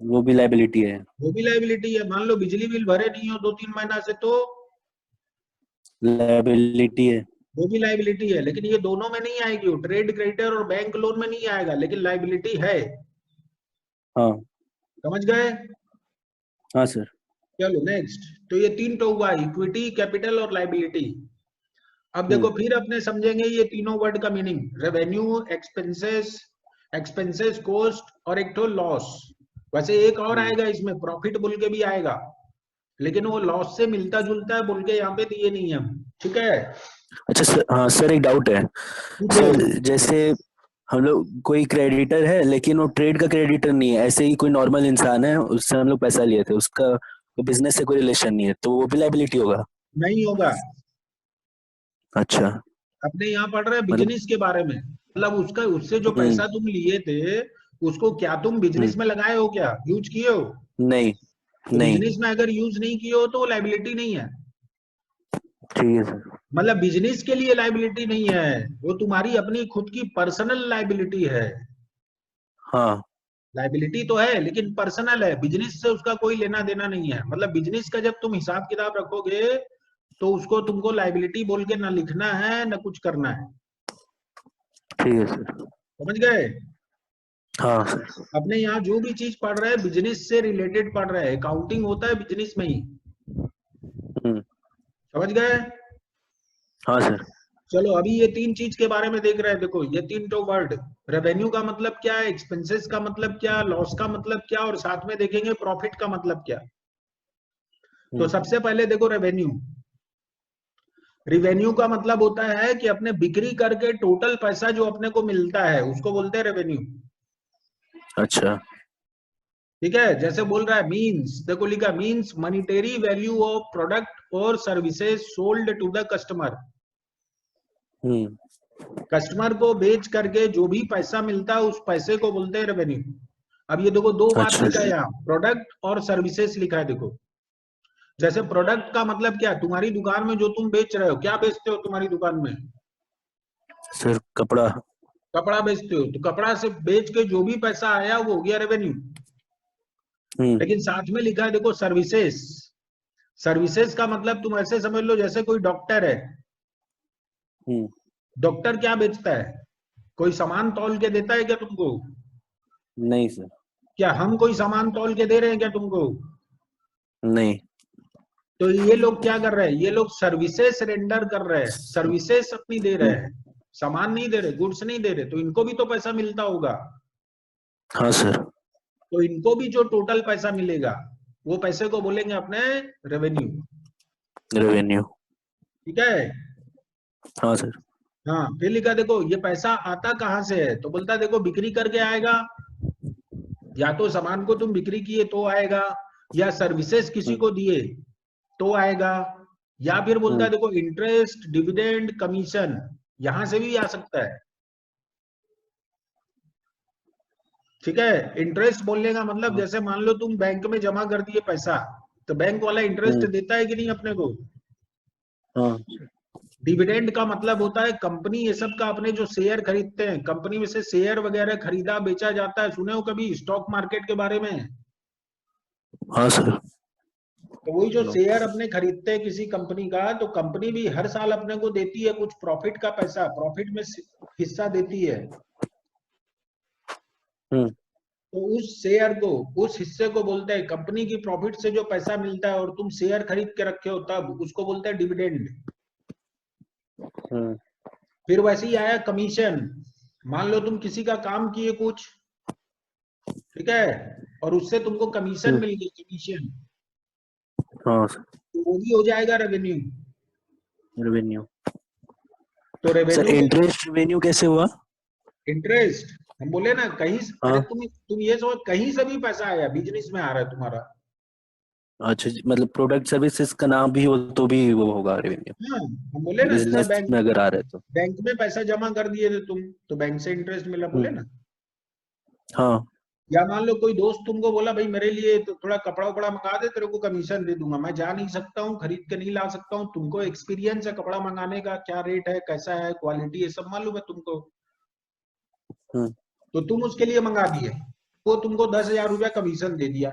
वो भी लाइबिलिटी है। वो भी लाइबिलिटी है। मान लो बिजली बिल भरे नहीं हो 2-3 महीना से तो लाइबिलिटी है। वो भी लाइबिलिटी है, लेकिन ये दोनों में नहीं आएगी, वो ट्रेड क्रेडिटर और बैंक लोन में नहीं आएगा, लेकिन लाइबिलिटी है। हाँ। समझ गए? हाँ सर। चलो नेक्स्ट, तो ये तीन तो हुआ, इक्विटी, कैपिटल और लाइबिलिटी। अब देखो हम्म। फिर अपने समझेंगे ये तीनों वर्ड का meaning, revenue, expenses, expenses cost, और एक तो लॉस। वैसे एक और हम्म। आएगा इसमें, प्रॉफिट बोल के भी आएगा, लेकिन वो लॉस से मिलता जुलता है बोल के यहाँ पे दिए नहीं हम। ठीक है, अच्छा सर, हाँ सर, एक डाउट है पूछो। सर। जैसे हम लोग, कोई क्रेडिटर है लेकिन वो ट्रेड का क्रेडिटर नहीं है, ऐसे ही कोई नॉर्मल इंसान है, उससे हम लोग पैसा लिए थे, उसका बिजनेस से कोई रिलेशन नहीं है, तो वो भी लाइबिलिटी होगा? नहीं होगा। अच्छा। अपने यहाँ पढ़ रहे हैं मतलब। बिजनेस के बारे में। मतलब उसका उससे जो हम्म पैसा तुम लिए थे उसको क्या तुम हम्म, बिजनेस में लगाए हो, क्या यूज किए हो? नहीं तो नहीं। बिजनेस में अगर यूज नहीं किए हो तो वो लाइबिलिटी नहीं है। ठीक है सर। मतलब बिजनेस के लिए लाइबिलिटी नहीं है, वो तुम्हारी अपनी खुद की पर्सनल लाइबिलिटी है। हाँ। लाइबिलिटी तो है लेकिन पर्सनल है, बिजनेस से उसका कोई लेना देना नहीं है। मतलब बिजनेस का जब तुम हिसाब किताब रखोगे तो उसको तुमको लाइबिलिटी बोल के ना लिखना है ना कुछ करना है। ठीक है सर। समझ गए? हाँ सर। अपने यहाँ जो भी चीज पढ़ रहे हैं बिजनेस से रिलेटेड पढ़ रहे हैं, अकाउंटिंग होता है बिजनेस में ही। हम्म। समझ गए? हाँ सर। चलो अभी ये तीन चीज के बारे में देख रहे हैं, देखो ये तीन तो वर्ड। रेवेन्यू का मतलब क्या है, एक्सपेंसेस का मतलब क्या, लॉस का मतलब क्या, और साथ में देखेंगे प्रॉफिट का मतलब क्या। तो हम्म। सबसे पहले देखो रेवेन्यू। रिवेन्यू का मतलब होता है कि अपने बिक्री करके टोटल पैसा जो अपने को मिलता है उसको बोलते हैं रेवेन्यू। अच्छा। ठीक है, जैसे बोल रहा है मींस, देखो लिखा means monetary value of product और services sold to the customer. हम्म। कस्टमर को बेच करके जो भी पैसा मिलता है उस पैसे को बोलते हैं रेवेन्यू। अब ये देखो दो बात अच्छा। लिखा है यहाँ, प्रोडक्ट और सर्विसेज लिखा है देखो। जैसे प्रोडक्ट का मतलब क्या, तुम्हारी दुकान में जो तुम बेच रहे हो, क्या बेचते हो तुम्हारी दुकान में? सर कपड़ा। कपड़ा बेचते हो, तो कपड़ा से बेच के जो भी पैसा आया वो हो गया रेवेन्यू। हम्म लेकिन साथ में लिखा है देखो सर्विसेज। सर्विसेज का मतलब तुम ऐसे समझ लो जैसे कोई डॉक्टर है। हम्म। डॉक्टर क्या बेचता है? कोई सामान तौल के देता है क्या तुमको? नहीं सर। क्या हम कोई सामान तौल के दे रहे हैं क्या तुमको? नहीं। तो ये लोग क्या कर रहे हैं, ये लोग सर्विसेज रेंडर कर रहे हैं, सर्विसेज अपनी दे रहे हम्म, हैं। सामान नहीं दे रहे, गुड्स नहीं दे रहे, तो इनको भी तो पैसा मिलता होगा। हाँ सर। तो इनको भी जो टोटल पैसा मिलेगा वो पैसे को बोलेंगे अपने रेवेन्यू। रेवेन्यू। ठीक है। हाँ सर। हाँ फिर लिखा देखो ये पैसा आता कहाँ से है, तो बोलता है देखो बिक्री करके आएगा। या तो सामान को तुम बिक्री किए तो आएगा, या सर्विसेज किसी हम्म को दिए तो आएगा, या फिर बोलता है हम्म देखो इंटरेस्ट डिविडेंड कमीशन, यहां से भी आ सकता है। ठीक है। इंटरेस्ट बोलने का मतलब हाँ जैसे मान लो तुम बैंक में जमा कर दिए पैसा, तो बैंक वाला इंटरेस्ट हम्म, देता है कि नहीं अपने को? हाँ डिविडेंड का मतलब होता है कंपनी ये सब का अपने जो शेयर खरीदते हैं, कंपनी में से शेयर वगैरह खरीदा बेचा जाता है, सुने हो कभी स्टॉक मार्केट के बारे में? हाँ सर। तो वही जो नो। शेयर अपने खरीदते हैं किसी कंपनी का, तो कंपनी भी हर साल अपने को देती है कुछ प्रॉफिट का पैसा, प्रॉफिट में हिस्सा देती है। हम्म तो उस शेयर को, उस हिस्से को बोलते हैं, कंपनी की प्रॉफिट से जो पैसा मिलता है और तुम शेयर खरीद के रखे हो तब, उसको बोलते हैं डिविडेंड। हम्म फिर वैसे ही आया कमीशन। मान लो तुम किसी का काम किए कुछ, ठीक है, और उससे तुमको कमीशन हम्म, मिल गई, कमीशन, हाँ सर। तो वो भी हो जाएगा रेवेन्यू। रेवेन्यू। तो सर रेवेन्यू, इंटरेस्ट रेवेन्यू कैसे हुआ? इंटरेस्ट, हम बोले ना कहीं, अरे हाँ। तुम ये समझ कहीं से भी पैसा आया बिजनेस में आ रहा है तुम्हारा। अच्छा मतलब प्रोडक्ट सर्विसेज का नाम भी हो तो भी वो होगा रेवेन्यू। हाँ, हम बोले ना जैसा बिजनेस बैंक, में अगर आ रहा है तो। बैंक में पैसा जमा कर दिए थे तुम, तो बैंक से इंटरेस्ट मिला, बोले हम्म। ना। हाँ। या मान लो कोई दोस्त तुमको बोला भाई मेरे लिए तो थोड़ा कपड़ा उपड़ा मंगा दे, तेरे को कमीशन दे दूंगा, मैं जा नहीं सकता हूँ, खरीद के नहीं ला सकता हूँ, तुमको एक्सपीरियंस है कपड़ा मंगाने का, क्या रेट है कैसा है क्वालिटी है सब मालूम है तुमको, हम्म तो तुम उसके लिए मंगा दिए, वो तुमको 10,000 रुपया कमीशन दे दिया।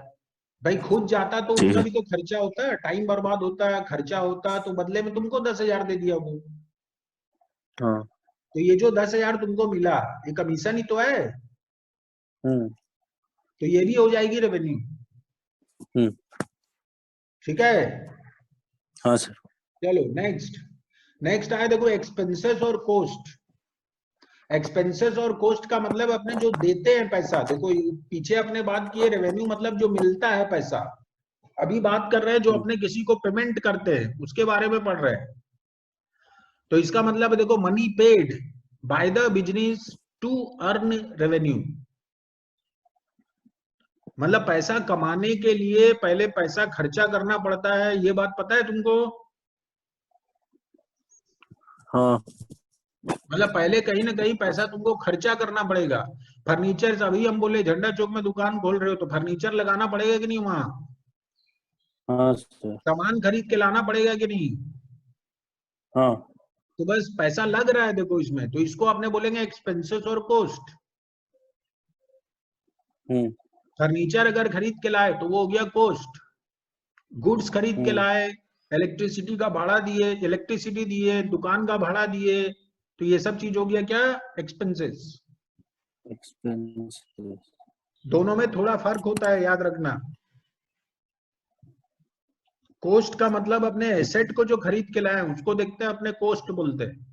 भाई खुद जाता तो ठीक उसका है। भी तो खर्चा होता है, टाइम बर्बाद होता है, खर्चा होता है, तो बदले में तुमको 10,000 दे दिया वो। हाँ। तो ये जो 10,000 तुमको मिला, ये कमीशन ही तो है। हम्म तो ये भी हो जाएगी रेवेन्यू। हम्म। ठीक है। हाँ सर। चलो नेक्स्ट। नेक्स्ट आया देखो एक्सपेंसेस और कॉस्ट। एक्सपेंसेस और कॉस्ट का मतलब अपने जो देते हैं पैसा, देखो पीछे अपने बात की है रेवेन्यू मतलब जो मिलता है पैसा, अभी बात कर रहे हैं जो हम्म अपने किसी को पेमेंट करते हैं उसके बारे में पढ़ रहे हैं। तो इसका मतलब है देखो money paid by the business to earn revenue. मतलब पैसा कमाने के लिए पहले पैसा खर्चा करना पड़ता है, ये बात पता है तुमको? हाँ। मतलब पहले कहीं ना कहीं पैसा तुमको खर्चा करना पड़ेगा। फर्नीचर, अभी हम बोले झंडा चौक में दुकान खोल रहे हो तो फर्नीचर लगाना पड़ेगा कि नहीं वहां? हाँ सर। सामान खरीद के लाना पड़ेगा कि नहीं? हाँ। तो बस पैसा लग रहा है देखो इसमें, तो इसको आपने बोलेंगे एक्सपेंसेस और कोस्ट। हम्म। फर्नीचर अगर खरीद के लाए तो वो हो गया कोस्ट। गुड्स खरीद के हम्म। लाए, इलेक्ट्रिसिटी का भाड़ा दिए, इलेक्ट्रिसिटी दिए, दुकान का भाड़ा दिए, तो ये सब चीज हो गया क्या? एक्सपेंसेस। एक्सपेंसेस। दोनों में थोड़ा फर्क होता है, याद रखना। कोस्ट का मतलब अपने एसेट को जो खरीद के लाए उसको देखते हैं, अपने कोस्ट बोलते हैं,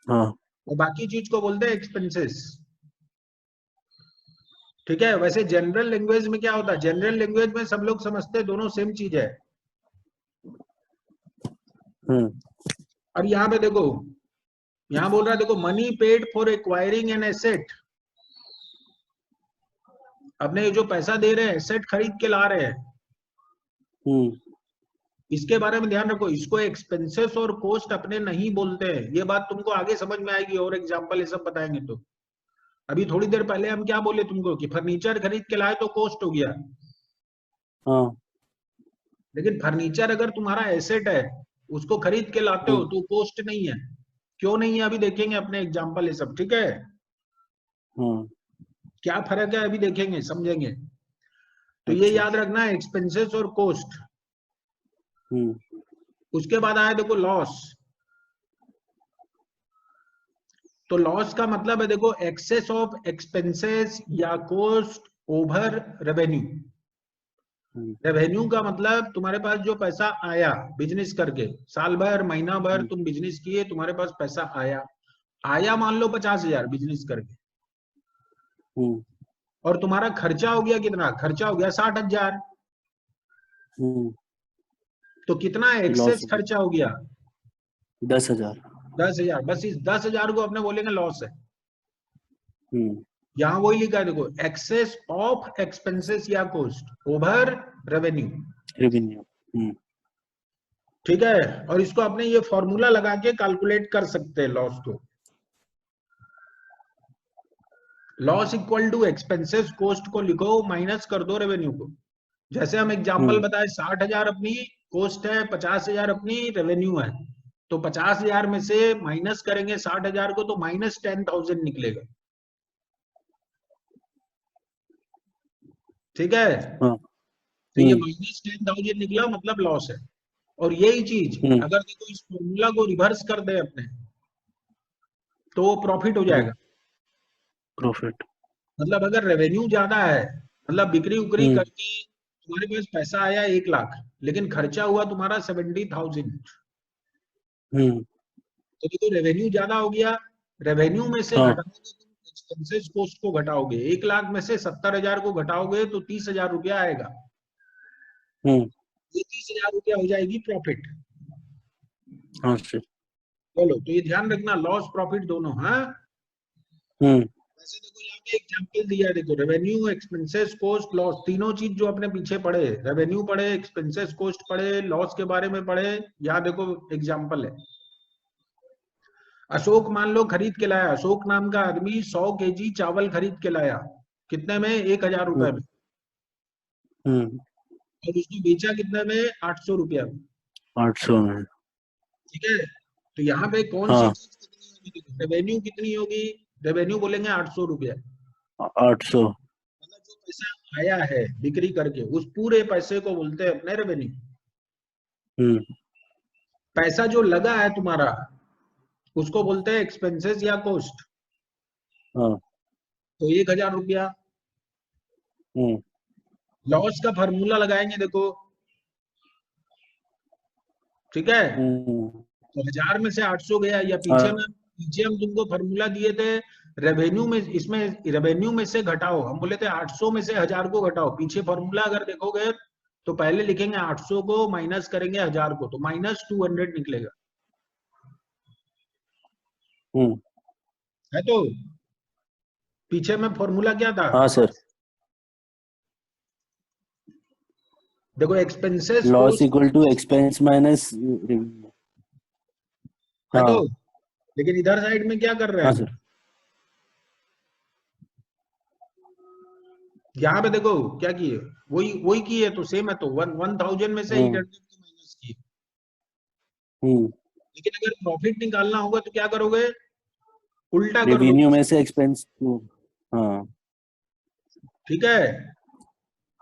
हाँ। और बाकी चीज को बोलते हैं एक्सपेंसेस। ठीक है। वैसे जनरल लैंग्वेज में क्या होता है? जनरल लैंग्वेज में सब लोग समझते हैं दोनों सेम चीज है। हम्म। और यहाँ पे देखो, यहाँ बोल रहा है देखो, money paid for acquiring an asset. अपने ये जो पैसा दे रहे हैं, एसेट खरीद के ला रहे हैं, हम्म। इसके बारे में ध्यान रखो। इसको एक्सपेंसेस और कोस्ट अपने नहीं बोलते हैं। ये बात तुमको आगे समझ में आएगी, और एग्जांपल ये सब बताएंगे तो। अभी थोड़ी देर पहले हम क्या बोले तुमको कि फर्नीचर खरीद के लाए तो कोस्ट हो गया, हाँ। लेकिन फर्नीचर अगर तुम्हारा एसेट है, उसको खरीद के लाते हो हम्म। तो कोस्ट नहीं है। क्यों नहीं है अभी देखेंगे अपने एग्जांपल ये सब, ठीक है? हम्म। क्या फर्क है अभी देखेंगे, समझेंगे। तो ये अच्छा। याद रखना है, एक्सपेंसेस और कोस्ट। हम्म। उसके बाद आया देखो लॉस। तो लॉस का मतलब है देखो, एक्सेस ऑफ एक्सपेंसेस या कोस्ट ओवर रेवेन्यू। हम्म। रेवेन्यू का मतलब तुम्हारे पास जो पैसा आया बिजनेस करके, साल भर महीना भर हम्म। तुम बिजनेस किए, तुम्हारे पास पैसा आया, आया मान लो 50,000 बिजनेस करके, हम्म। और तुम्हारा खर्चा हो गया कितना? खर्चा हो गया 60,000। हम्म। तो कितना लॉस एक्सेस हो खर्चा हो गया? 10,000। 10,000। बस इस 10,000 को अपने बोलेंगे लॉस है। हम्म। यहां वही लिखा है देखो, एक्सेस ऑफ एक्सपेंसेस या कोस्ट ओवर रेवेन्यू। रेवेन्यू। हम्म। ठीक है। और इसको अपने ये फॉर्मूला लगा के कैलकुलेट कर सकते हैं लॉस को। Loss equal to expenses cost को लिखो, माइनस कर दो रेवेन्यू को। जैसे हम एग्जांपल हम्म। बताए, 60,000 अपनी कोस्ट है, 50,000 अपनी रेवेन्यू है। तो 50,000 में से माइनस करेंगे 60,000 को, तो माइनस 10,000 निकलेगा। ठीक है। हाँ। तो ये हम्म। माइनस 10,000 निकला, मतलब लॉस है। और यही चीज हम्म। अगर देखो इस फॉर्मूला को रिवर्स कर दे अपने, तो वो प्रॉफिट हो हम्म। जाएगा। प्रॉफिट। मतलब अगर रेवेन्यू ज्यादा है, मतलब बिक्री उक्री हम्म। करके तुम्हारे पास पैसा आया 1 लाख, लेकिन खर्चा हुआ तुम्हारा 70,000, हम्म। तो देखो रेवेन्यू ज्यादा हो गया। रेवेन्यू में से हाँ। घटाओगे तुम एक्सपेंसेस कोस्ट को घटाओगे, 1 लाख में से 70,000 को घटाओगे तो 30,000 रुपया आएगा। हम्म। ये 30,000 रुपया हो जाएगी प्रॉफिट। हाँ सर। चलो, तो ये ध्यान रखना, लॉस प्रॉफिट दोनों। हाँ, हम्म। वैसे देखो यहाँ पे एग्जांपल दिया है, देखो रेवेन्यू, एक्सपेंसेस, कोस्ट, लॉस, तीनों चीज जो अपने पीछे पढ़े, रेवेन्यू पढ़े, एक्सपेंसेस कोस्ट पढ़े, लॉस के बारे में पढ़े। यहाँ देखो एग्जांपल है। अशोक मान लो खरीद के लाया, अशोक नाम का आदमी 100 kg चावल खरीद के लाया। कितने में? 1,000 रुपए हम्म। में। हम्म। और उसको बेचा कितने में? 800 रुपया में। 800 में। ठीक है। तो यहाँ पे कौन सी हाँ। चीज कितनी होगी? रेवेन्यू कितनी होगी? रेवेन्यू बोलेंगे 800 रुपया। 800। मतलब जो पैसा आया है बिक्री करके, उस पूरे पैसे को बोलते हैं अपने रेवेन्यू। हम्म। पैसा जो लगा है तुम्हारा, उसको बोलते हैं एक्सपेंसेस या कोस्ट। हाँ। तो 1,000 रुपया। हम्म। लॉस का फॉर्मूला लगाएंगे देखो, ठीक है। हम्म। तो 1,000 में से 800 गया, या हाँ। पीछे हम तुमको फॉर्मूला दिए थे, रेवेन्यू में, इसमें रेवेन्यू में से घटाओ, हम बोले थे 800 में से 1,000 को घटाओ। पीछे फॉर्मूला अगर देखोगे तो पहले लिखेंगे 800 को, माइनस करेंगे 1,000 को, तो -200 निकलेगा। हम्म। है तो पीछे में फॉर्मूला क्या था? हाँ सर। देखो expenses loss cost, equal to expense minus revenue. है तो हाँ। लेकिन इधर साइड में क्या कर रहे हाँ हैं, सर। यहाँ पे देखो क्या किए, वही वही किए तो सेम है, तो 1000 में से 800 को माइनस किए। हम्म। लेकिन अगर प्रॉफिट निकालना होगा तो क्या करोगे, उल्टा कर दो। रेवेन्यू में से एक्सपेंस को। हाँ। ठीक है,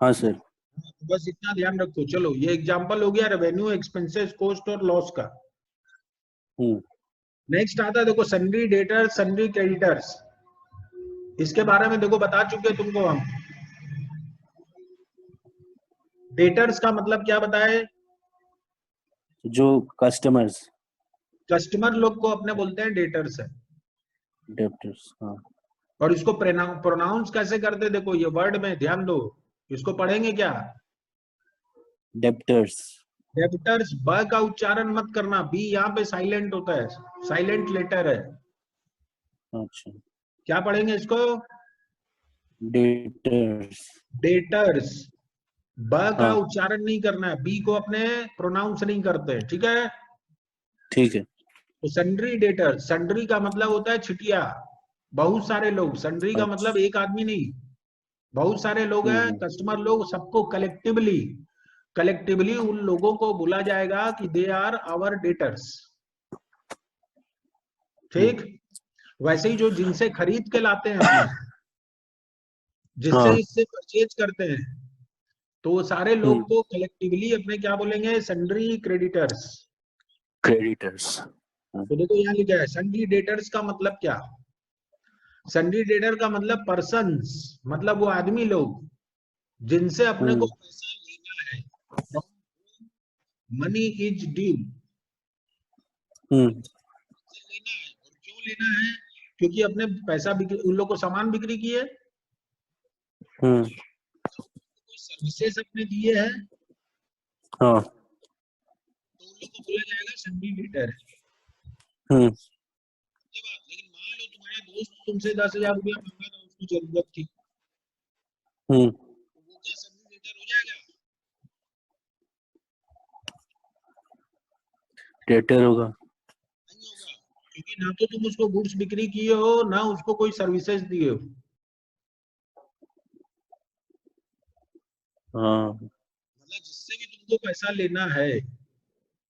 हाँ सर। तो बस इतना ध्यान रखो। चलो ये एग्जांपल हो गया रेवेन्यू, एक्सपेंसेस, कॉस्ट और लॉस का। हम्म। नेक्स्ट आता है देखो सन्ड्री डेटर्स, सन्ड्री क्रेडिटर्स। इसके बारे में देखो बता चुके हैं तुमको हम। डेटर्स का मतलब क्या बताए, जो कस्टमर्स। कस्टमर लोग को अपने बोलते हैं डेटर्स है। डेप्टर्स। हाँ। और इसको प्रोनाउंस कैसे करते हैं, देखो ये वर्ड में ध्यान दो, इसको पढ़ेंगे क्या, डेप्टर्स। डेबिटर्स। ब का उच्चारण मत करना, बी यहाँ पे साइलेंट होता है, साइलेंट लेटर है। अच्छा। क्या पढ़ेंगे इसको, डेटर्स। डेटर्स। ब का हाँ उच्चारण नहीं करना है, बी को अपने प्रोनाउंस नहीं करते, ठीक है। ठीक है। तो सन्ड्री डेटर, सन्ड्री का मतलब होता है छिटिया, बहुत सारे लोग। सन्ड्री का मतलब अच्छा। एक आदमी नहीं, बहुत सारे लोग हैं, हम्म। कस्टमर लोग, सबको कलेक्टिवली, कलेक्टिवली उन लोगों को बोला जाएगा कि दे आर आवर डेटर्स। हम्म। ठीक, वैसे ही जो जिनसे खरीद के लाते हैं अपने, जिससे हाँ। इससे परचेज करते हैं, तो वो सारे लोग हम्म। को कलेक्टिवली अपने क्या बोलेंगे, सन्ड्री क्रेडिटर्स। क्रेडिटर्स। तो देखो यहाँ लिखा है सन्ड्री डेटर्स का मतलब क्या, सन्ड्री डेटर का मतलब पर्सन्स, मतलब वो आदमी लोग जिनसे अपने को हम्म। पैसा लेना है, मनी इज ड्यू, हम्म। लेना है। और क्यों लेना है, क्योंकि अपने पैसा बिक्री, उन लोग को सामान बिक्री किए, हम्म। कोई सर्विसेज अपने दिए हैं, हाँ। तो उन लोग को बोला जाएगा सन्ड्री डेटर है। हम्म। ये बात, लेकिन मान लो तुम्हारा दोस्त तुमसे 10,000 रुपया मांगा था, उसको जरूरत थी, हम्म। तो वो क्या सन्ड्री डेटर हो जाएगा, डेटर होगा। नहीं होगा। क्योंकि ना तो तुम उसको गुड्स बिक्री किए हो, ना उसको कोई सर्विसेज दिए हो। हाँ। मतलब जिससे भी तुमको पैसा लेना है,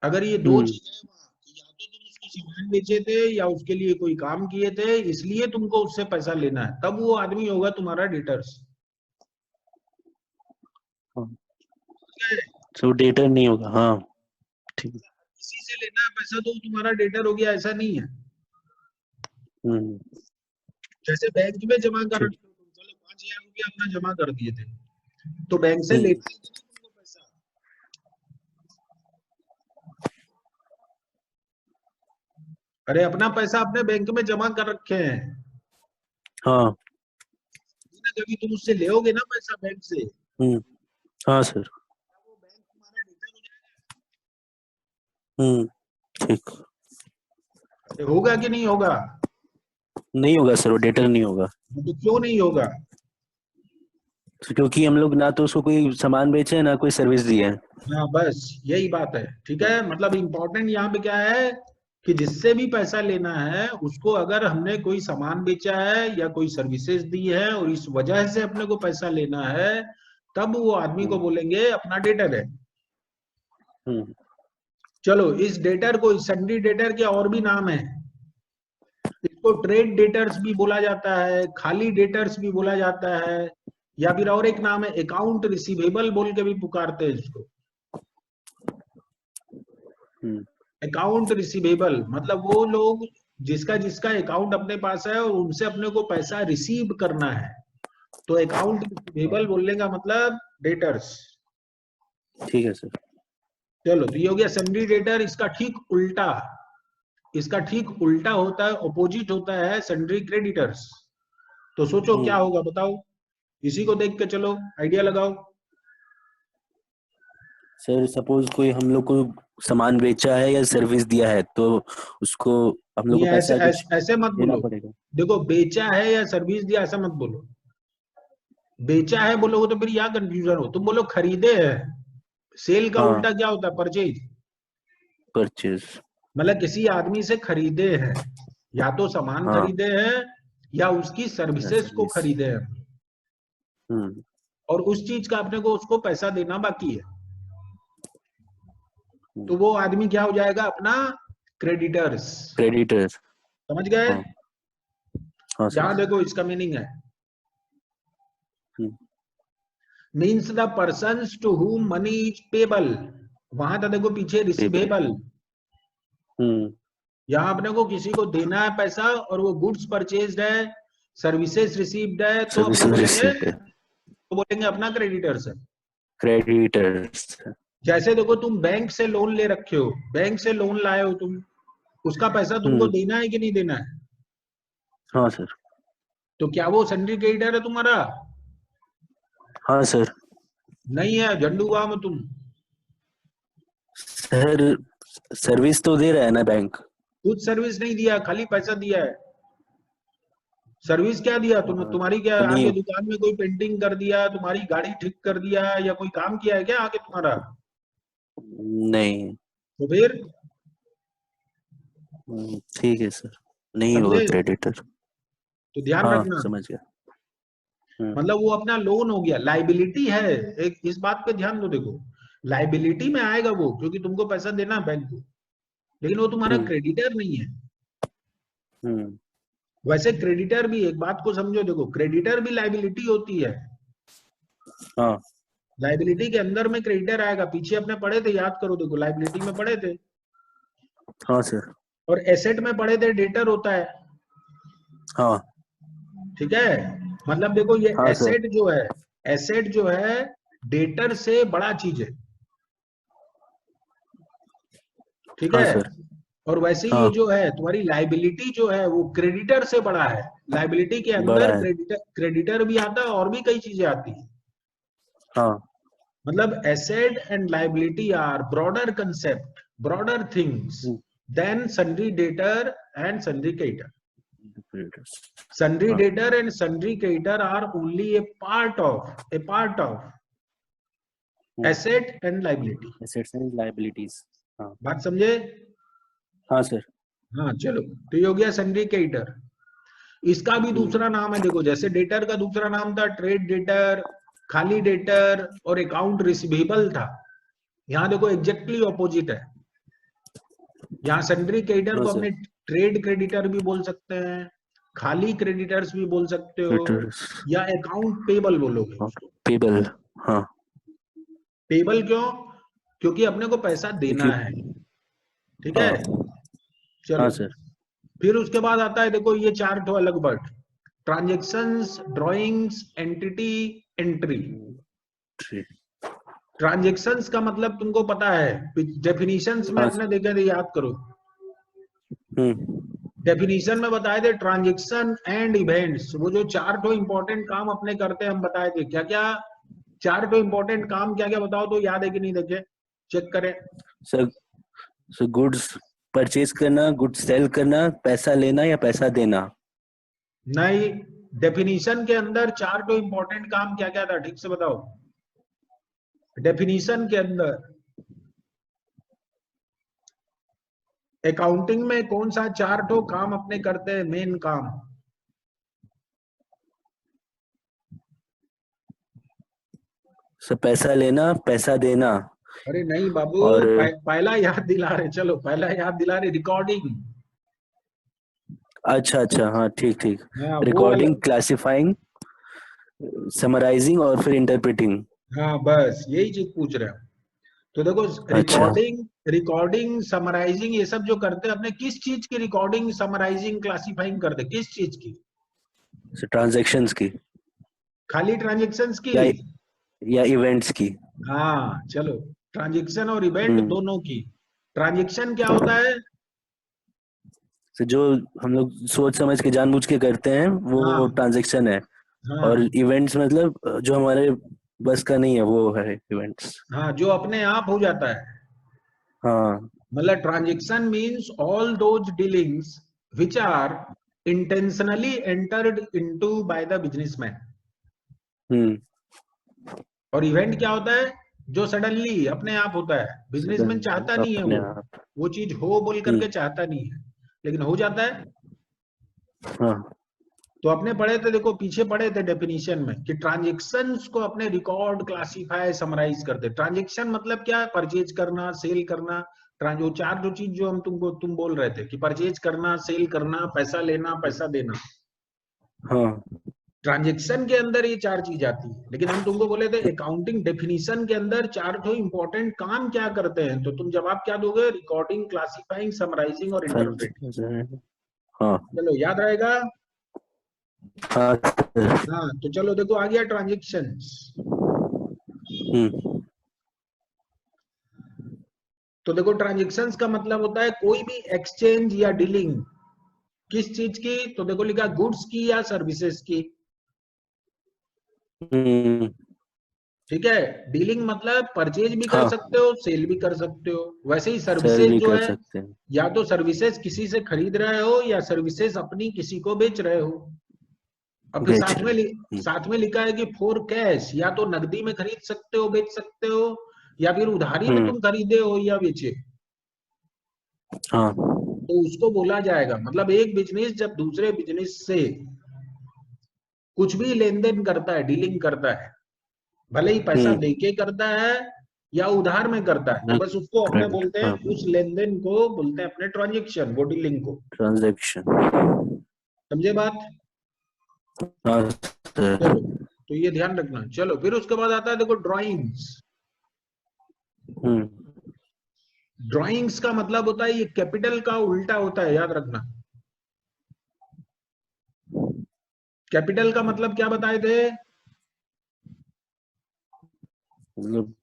अगर ये दो हम्म। चीजें हैं वहाँ, कि या तो तुम उसको सामान बेचे थे या उसके लिए कोई काम किए थे, इसलिए तुमको उससे पैसा लेना है, तब वो आदमी होगा तुम्हारा डेटर्स। हाँ। तो डेटर नहीं होगा। हाँ ठीक है। किसी से लेना है पैसा तो वो तुम्हारा डेटर हो गया, ऐसा नहीं है। हम्म। जैसे बैंक में जमा कर ठीक। रखे हो तुम, चलो 5,000 रुपया अपना जमा कर दिए थे, तो बैंक से हम्म। लेना है कि नहीं तुमको पैसा, अरे अपना पैसा अपने बैंक में जमा कर रखे हैं, हाँ। कभी ना कभी तुम उससे लेोगे ना पैसा बैंक से, हम्म। हाँ सर। वो बैंक तुम्हारा डेटर हो हम्म। ठीक। जाएगा, होगा कि नहीं होगा, नहीं होगा सर, वो डेटर नहीं होगा। तो क्यों नहीं होगा, क्योंकि हम लोग ना तो उसको कोई सामान बेचे हैं ना कोई सर्विस दी है। हाँ बस यही बात है, ठीक है। मतलब इंपॉर्टेंट यहाँ पे क्या है, कि जिससे भी पैसा लेना है उसको, अगर हमने कोई सामान बेचा है या कोई सर्विसेज दी है और इस वजह से अपने को पैसा लेना है, तब वो आदमी को हम्म। बोलेंगे अपना डेटर है। हम्म। चलो इस डेटर को, इस सन्ड्री डेटर के और भी नाम है, इसको ट्रेड डेटर्स भी बोला जाता है, खाली डेटर्स भी बोला जाता है, या फिर और एक नाम है अकाउंट रिसीवेबल बोल के भी पुकारते हैं इसको। हम्म। अकाउंट रिसीवेबल मतलब वो लोग जिसका जिसका अकाउंट अपने पास है और उनसे अपने को पैसा रिसीव करना है, तो अकाउंट रिसीवेबल बोलने का मतलब डेटर्स। ठीक है सर। चलो तो ये हो गया सन्ड्री डेटर। इसका ठीक उल्टा, इसका ठीक उल्टा होता है, ऑपोजिट होता है सन्ड्री क्रेडिटर्स। तो सोचो क्या हम्म। होगा, बताओ, इसी को देख के चलो आइडिया लगाओ। सर सपोज कोई हम लोग को सामान बेचा है या सर्विस दिया है तो उसको हम लोग नहीं को ऐसे पैसा कुछ ऐसे, ऐसे मत देना बोलो, पड़ेगा। देखो बेचा है या सर्विस दिया ऐसा मत बोलो। बेचा है बोलोगे तो फिर यहाँ कंफ्यूजन हो, तुम बोलो खरीदे है, सेल का हाँ। उल्टा क्या होता है, परचेज। परचेज। मतलब किसी आदमी से खरीदे हैं, या तो सामान हाँ खरीदे हैं या उसकी सर्विसेज को सर्विस। खरीदे हैं, हम्म और उस चीज का अपने को उसको पैसा देना बाकी है, तो वो आदमी क्या हो जाएगा, अपना क्रेडिटर्स। क्रेडिटर। समझ गए? हाँ हाँ सर। यहां देखो इसका मीनिंग है, हम्म means the person to whom money is payable. वहां था देखो पीछे पेबल। रिसीवेबल, हम्म यहाँ अपने को किसी को देना है पैसा और वो गुड्स परचेज्ड है, सर्विसेज रिसीव्ड है, तो अपने सर्विसेज बोलेंगे, रिसिप्ट। अपना क्रेडिटर्स है। क्रेडिटर्स। जैसे देखो तुम बैंक से लोन ले रखे हो, बैंक से लोन लाए हो तुम, उसका पैसा तुमको हम्म देना है कि नहीं देना है? हाँ सर। तो क्या वो सन्डी क्रेडिटर है तुम्हारा? हाँ सर। नहीं है, झंडू बाम तुम। सर सर्विस तो दे रहा है ना बैंक। कुछ सर्विस नहीं दिया, खाली पैसा दिया है। सर्विस क्या दिया तुम, तुम्हारी क्या नहीं आगे दुकान में कोई पेंटिंग कर दिया, तुम्हारी गाड़ी ठीक कर दिया, या कोई काम किया है क्या आगे तुम्हारा? नहीं। तो फिर ठीक है सर। नहीं होगा समझे? क्रेडिटर। तो ध्यान हाँ रखना, समझ गया। मतलब वो अपना लोन हो गया, लाइबिलिटी है। एक इस बात पे ध्यान दो, देखो लाइबिलिटी में आएगा वो, क्योंकि तुमको पैसा देना है बैंक को, लेकिन वो तुम्हारा हम्म क्रेडिटर नहीं है। हम्म वैसे क्रेडिटर भी, एक बात को समझो, देखो क्रेडिटर भी लाइबिलिटी होती है। हाँ लाइबिलिटी के अंदर में क्रेडिटर आएगा, पीछे अपने पढ़े थे, याद करो, देखो लाइबिलिटी में पढ़े थे। हाँ सर। और एसेट में पढ़े थे, डेटर होता है। हाँ ठीक है, मतलब देखो ये हाँ सर। एसेट जो है, एसेट जो है डेटर से बड़ा चीज है। ठीक हाँ है, सर। और वैसे ही ये हाँ जो है तुम्हारी लाइबिलिटी जो है वो क्रेडिटर से बड़ा है। लाइबिलिटी के बड़ा अंदर है। क्रेडिटर क्रेडिटर भी आता है, और भी कई चीजें आती है। हाँ मतलब asset and liability are broader concept, broader things than sundry debtor and sundry creditor. Sundry हाँ debtor and sundry creditor are only a part of asset and liability. Assets and liabilities. हाँ बात समझे? हाँ सर। हाँ चलो, तो ये हो गया सन्ड्री क्रेडिटर। इसका भी दूसरा नाम है, देखो जैसे डेटर का दूसरा नाम था ट्रेड डेटर, खाली डेटर और अकाउंट रिसीवेबल था। यहाँ देखो एग्जैक्टली ऑपोजिट है। यहाँ सन्ड्री क्रेडिटर हाँ को सर। अपने ट्रेड क्रेडिटर भी बोल सकते हैं, खाली क्रेडिटर्स भी बोल सकते हो, क्रेडिटर्स। या अकाउंट पेबल बोलोगे उसको। पेबल। हाँ पेबल क्यों? क्योंकि अपने को पैसा देना क्योंकि। है। ठीक है, हाँ चलो। हाँ सर। फिर उसके बाद आता है, देखो ये चार ठो अलग word, transactions, drawings, entity, entry. Transactions का मतलब तुमको पता है, डेफिनेशंस में हाँ अपने देखे थे, याद करो। हम्म डेफिनेशन में बताए थे ट्रांजेक्शन एंड इवेंट्स, वो जो चार ठो इंपॉर्टेंट काम अपने करते हैं, हम बताए थे क्या क्या। चार ठो इंपॉर्टेंट काम क्या क्या बताओ तो, याद है कि नहीं, देखे चेक करें। सर। सर गुड्स परचेज करना, गुड्स सेल करना, पैसा लेना या पैसा देना। नहीं, डेफिनेशन के अंदर चार ठो इंपॉर्टेंट काम क्या क्या था, ठीक से बताओ। डेफिनेशन के अंदर अकाउंटिंग में कौन सा चार ठो काम अपने करते हैं, मेन काम? सर पैसा लेना, पैसा देना। अरे नहीं बाबू, और पहला याद दिला रहे, चलो पहला याद दिला रहे, रिकॉर्डिंग। अच्छा अच्छा हाँ ठीक ठीक। हाँ वो रिकॉर्डिंग, अलग। क्लासिफाइंग, समराइजिंग और फिर इंटरप्रेटिंग। हाँ बस यही चीज पूछ रहे हो। तो देखो, अच्छा। रिकॉर्डिंग रिकॉर्डिंग समराइजिंग ये सब जो करते हैं अपने, किस चीज की रिकॉर्डिंग समराइजिंग क्लासिफाइंग करते हैं, किस चीज की? ट्रांजैक्शंस की खाली ट्रांजेक्शन्स की? या इवेंट्स की। हाँ चलो, ट्रांजेक्शन और इवेंट हम्म दोनों की। ट्रांजेक्शन क्या होता है? तो जो हम लोग सोच समझ के जानबूझ के करते हैं वो हाँ ट्रांजैक्शन है। और हाँ इवेंट्स मतलब जो हमारे बस का नहीं है वो है इवेंट्स। हाँ, जो अपने आप हो जाता है। हाँ मतलब transaction means all those dealings which are intentionally entered into by the businessman. हम्म और इवेंट क्या होता है? जो सडनली अपने आप होता है, बिजनेसमैन सडन चाहता नहीं है अपने वो आप। वो चीज हो बोल हम्म करके चाहता नहीं है, लेकिन हो जाता है। हाँ तो अपने पढ़े थे, देखो पीछे पढ़े थे डेफिनेशन में कि ट्रांजेक्शन्स को अपने रिकॉर्ड, क्लासिफाई, समराइज करते। ट्रांजेक्शन मतलब क्या है? परचेज करना, सेल करना। जो चार जो चीज जो हम तुम बोल रहे थे कि परचेज करना, सेल करना, पैसा लेना, पैसा देना। हाँ ट्रांजेक्शन के अंदर ये चार चीज आती है, लेकिन हम तुमको बोले थे अकाउंटिंग डेफिनेशन के अंदर चार तो इंपॉर्टेंट काम क्या करते हैं, तो तुम जवाब क्या दोगे? रिकॉर्डिंग, क्लासिफाइंग, समराइजिंग और इंटरप्रेटिंग। हाँ चलो याद रहेगा। हाँ सर। हाँ तो चलो देखो आ गया ट्रांजेक्शन्स। तो देखो ट्रांजेक्शन्स का मतलब होता है कोई भी एक्सचेंज या डीलिंग। किस चीज की? तो देखो लिखा गुड्स की या सर्विसेज की। ठीक है। डीलिंग मतलब परचेज भी कर हाँ सकते हो, सेल भी कर सकते हो। वैसे ही सर सर्विसेज भी जो कर है, सकते हैं। या तो सर्विसेज किसी से खरीद रहे हो या सर्विसेज अपनी किसी को बेच रहे हो। अब फिर बेच रहे हैं। साथ में लिखा है कि फॉर कैश, या तो नकदी में खरीद सकते हो, बेच सकते हो, या फिर उधारी में हम्म। तुम खरीदे हो या बेचे, हाँ तो उसको बोला जाएगा। मतलब एक बिजनेस जब दूसरे बिजनेस से कुछ भी लेन देन करता है, डीलिंग करता है, भले ही पैसा देके करता है या उधार में करता है, तो बस उसको अपने क्रेडिट। बोलते हैं, हाँ उस लेन देन को बोलते हैं अपने ट्रांजेक्शन, वो डीलिंग को। ट्रांजैक्शन। समझे बात? हाँ सर। चलो तो ये ध्यान रखना। चलो फिर उसके बाद आता है देखो ड्राइंग्स। हम्म। ड्राइंग्स का मतलब होता है, ये कैपिटल का उल्टा होता है, याद रखना। कैपिटल का मतलब क्या बताए थे? मतलब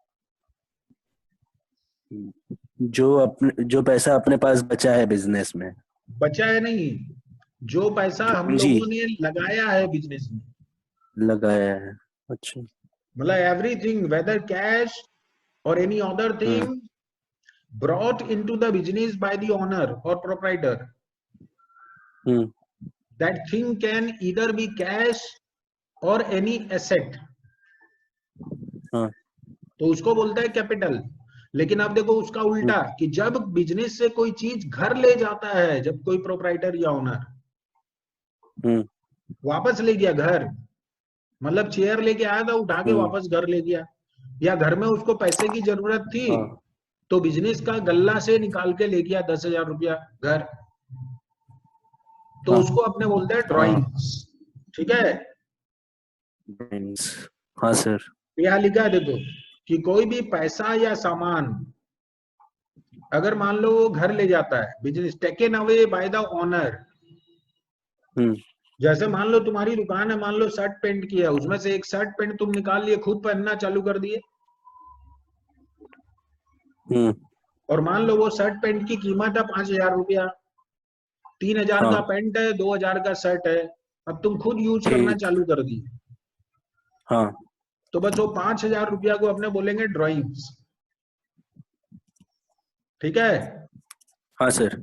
जो पैसा अपने पास बचा है बिजनेस में। बचा है नहीं, जो पैसा जो हम पूंजी लोगों ने लगाया है बिजनेस में। लगाया है। अच्छा। मतलब एवरीथिंग वेदर कैश और any other hmm. Thing brought into the business by the owner or proprietor, hmm. that thing can either be cash or any asset, हाँ। तो उसको बोलते हैं कैपिटल। लेकिन अब देखो उसका हम्म। उल्टा, कि जब बिजनेस से कोई चीज घर ले जाता है, जब कोई प्रोप्राइटर या ओनर हम्म। वापस ले गया घर, मतलब चेयर लेके आया था, उठा के हम्म। वापस घर ले गया, या घर में उसको पैसे की जरूरत थी, हाँ तो बिजनेस का गल्ला से निकाल के ले गया 10,000 रुपया घर, तो हाँ उसको अपने बोलते हैं हाँ। ड्राइंग्स। ठीक है। ड्राइंग्स। हाँ सर। यहाँ लिखा है देखो कि कोई भी पैसा या सामान अगर मान लो वो घर ले जाता है, business taken away by the owner. हम्म। जैसे मान लो तुम्हारी दुकान है, मान लो शर्ट पेंट की है, उसमें से एक शर्ट पेंट तुम निकाल लिए, खुद पहनना चालू कर दिए, हम्म। और मान लो वो शर्ट पेंट की कीमत है 5,000 रुपया, 3,000 का हाँ पेंट है, 2,000 का शर्ट है, अब तुम खुद यूज करना ठीक। चालू कर दिए, हाँ तो बस वो 5,000 रुपया को अपने बोलेंगे ड्राइंग्स। ठीक है। हाँ सर।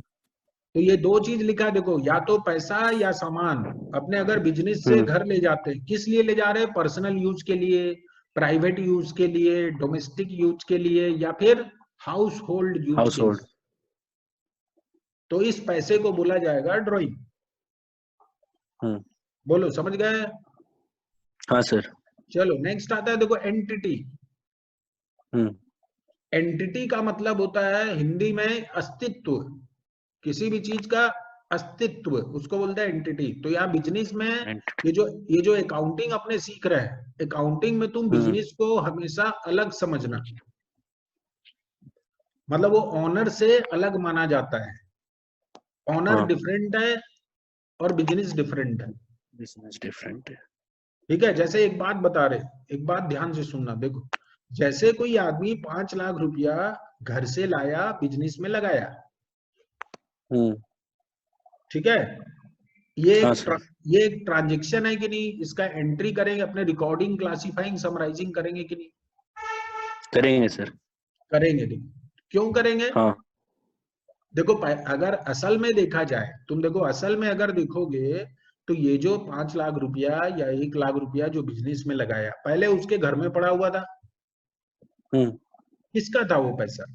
तो ये दो चीज लिखा है देखो, या तो पैसा या सामान अपने अगर बिजनेस से हम्म। घर ले जाते हैं, किस लिए ले जा रहे हैं? पर्सनल यूज के लिए, प्राइवेट यूज के लिए, डोमेस्टिक यूज के लिए, या फिर हाउस होल्ड यूज हाउस के होल्ड। लिए, तो इस पैसे को बोला जाएगा ड्राइंग। हम्म। बोलो समझ गए? हाँ सर। चलो नेक्स्ट आता है देखो एंटिटी। हम्म। एंटिटी का मतलब होता है हिंदी में अस्तित्व, किसी भी चीज का अस्तित्व, उसको बोलते हैं एंटिटी। तो यहाँ बिजनेस में एंटिटी। ये जो अकाउंटिंग अपने सीख रहे हैं, अकाउंटिंग में तुम हम्म। बिजनेस को हमेशा अलग समझना। मतलब वो ओनर से अलग माना जाता है। ओनर हाँ डिफरेंट है और बिजनेस डिफरेंट है। बिजनेस डिफरेंट है। ठीक है। जैसे एक बात बता रहे, एक बात ध्यान से सुनना देखो, जैसे कोई आदमी 5 लाख रुपया घर से लाया, बिजनेस में लगाया, हम्म। ठीक है, ये हाँ एक सर। ये एक ट्रांजेक्शन है कि नहीं? इसका एंट्री करेंगे अपने, रिकॉर्डिंग, क्लासिफाइंग, समराइजिंग करेंगे कि नहीं? करेंगे सर। करेंगे। देखो क्यों करेंगे? हाँ। देखो अगर असल में देखा जाए, तुम देखो असल में अगर देखोगे, तो ये जो 5 लाख रुपया या 1 लाख रुपया जो बिजनेस में लगाया, पहले उसके घर में पड़ा हुआ था। हम्म। किसका था वो पैसा?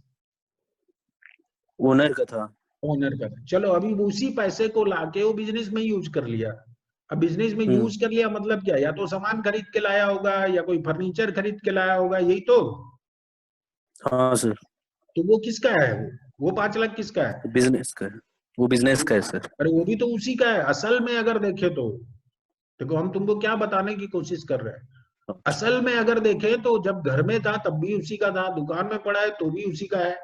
ओनर का था। ओनर का था। चलो अभी उसी पैसे को लाके वो बिजनेस में यूज कर लिया। अब बिजनेस में यूज कर लिया मतलब क्या, या तो सामान खरीद के लाया होगा या कोई फर्नीचर खरीद के लाया होगा, यही तो। हाँ सर। तो वो किसका है? वो 5 लाख किसका है? बिजनेस का है, वो बिजनेस का है सर। अरे वो भी तो उसी का है असल में, अगर देखे तो। देखो हम तुमको क्या बताने की कोशिश कर रहे हैं, असल में अगर देखें तो जब घर में था तब भी उसी का था, दुकान में पड़ा है तो भी उसी का है।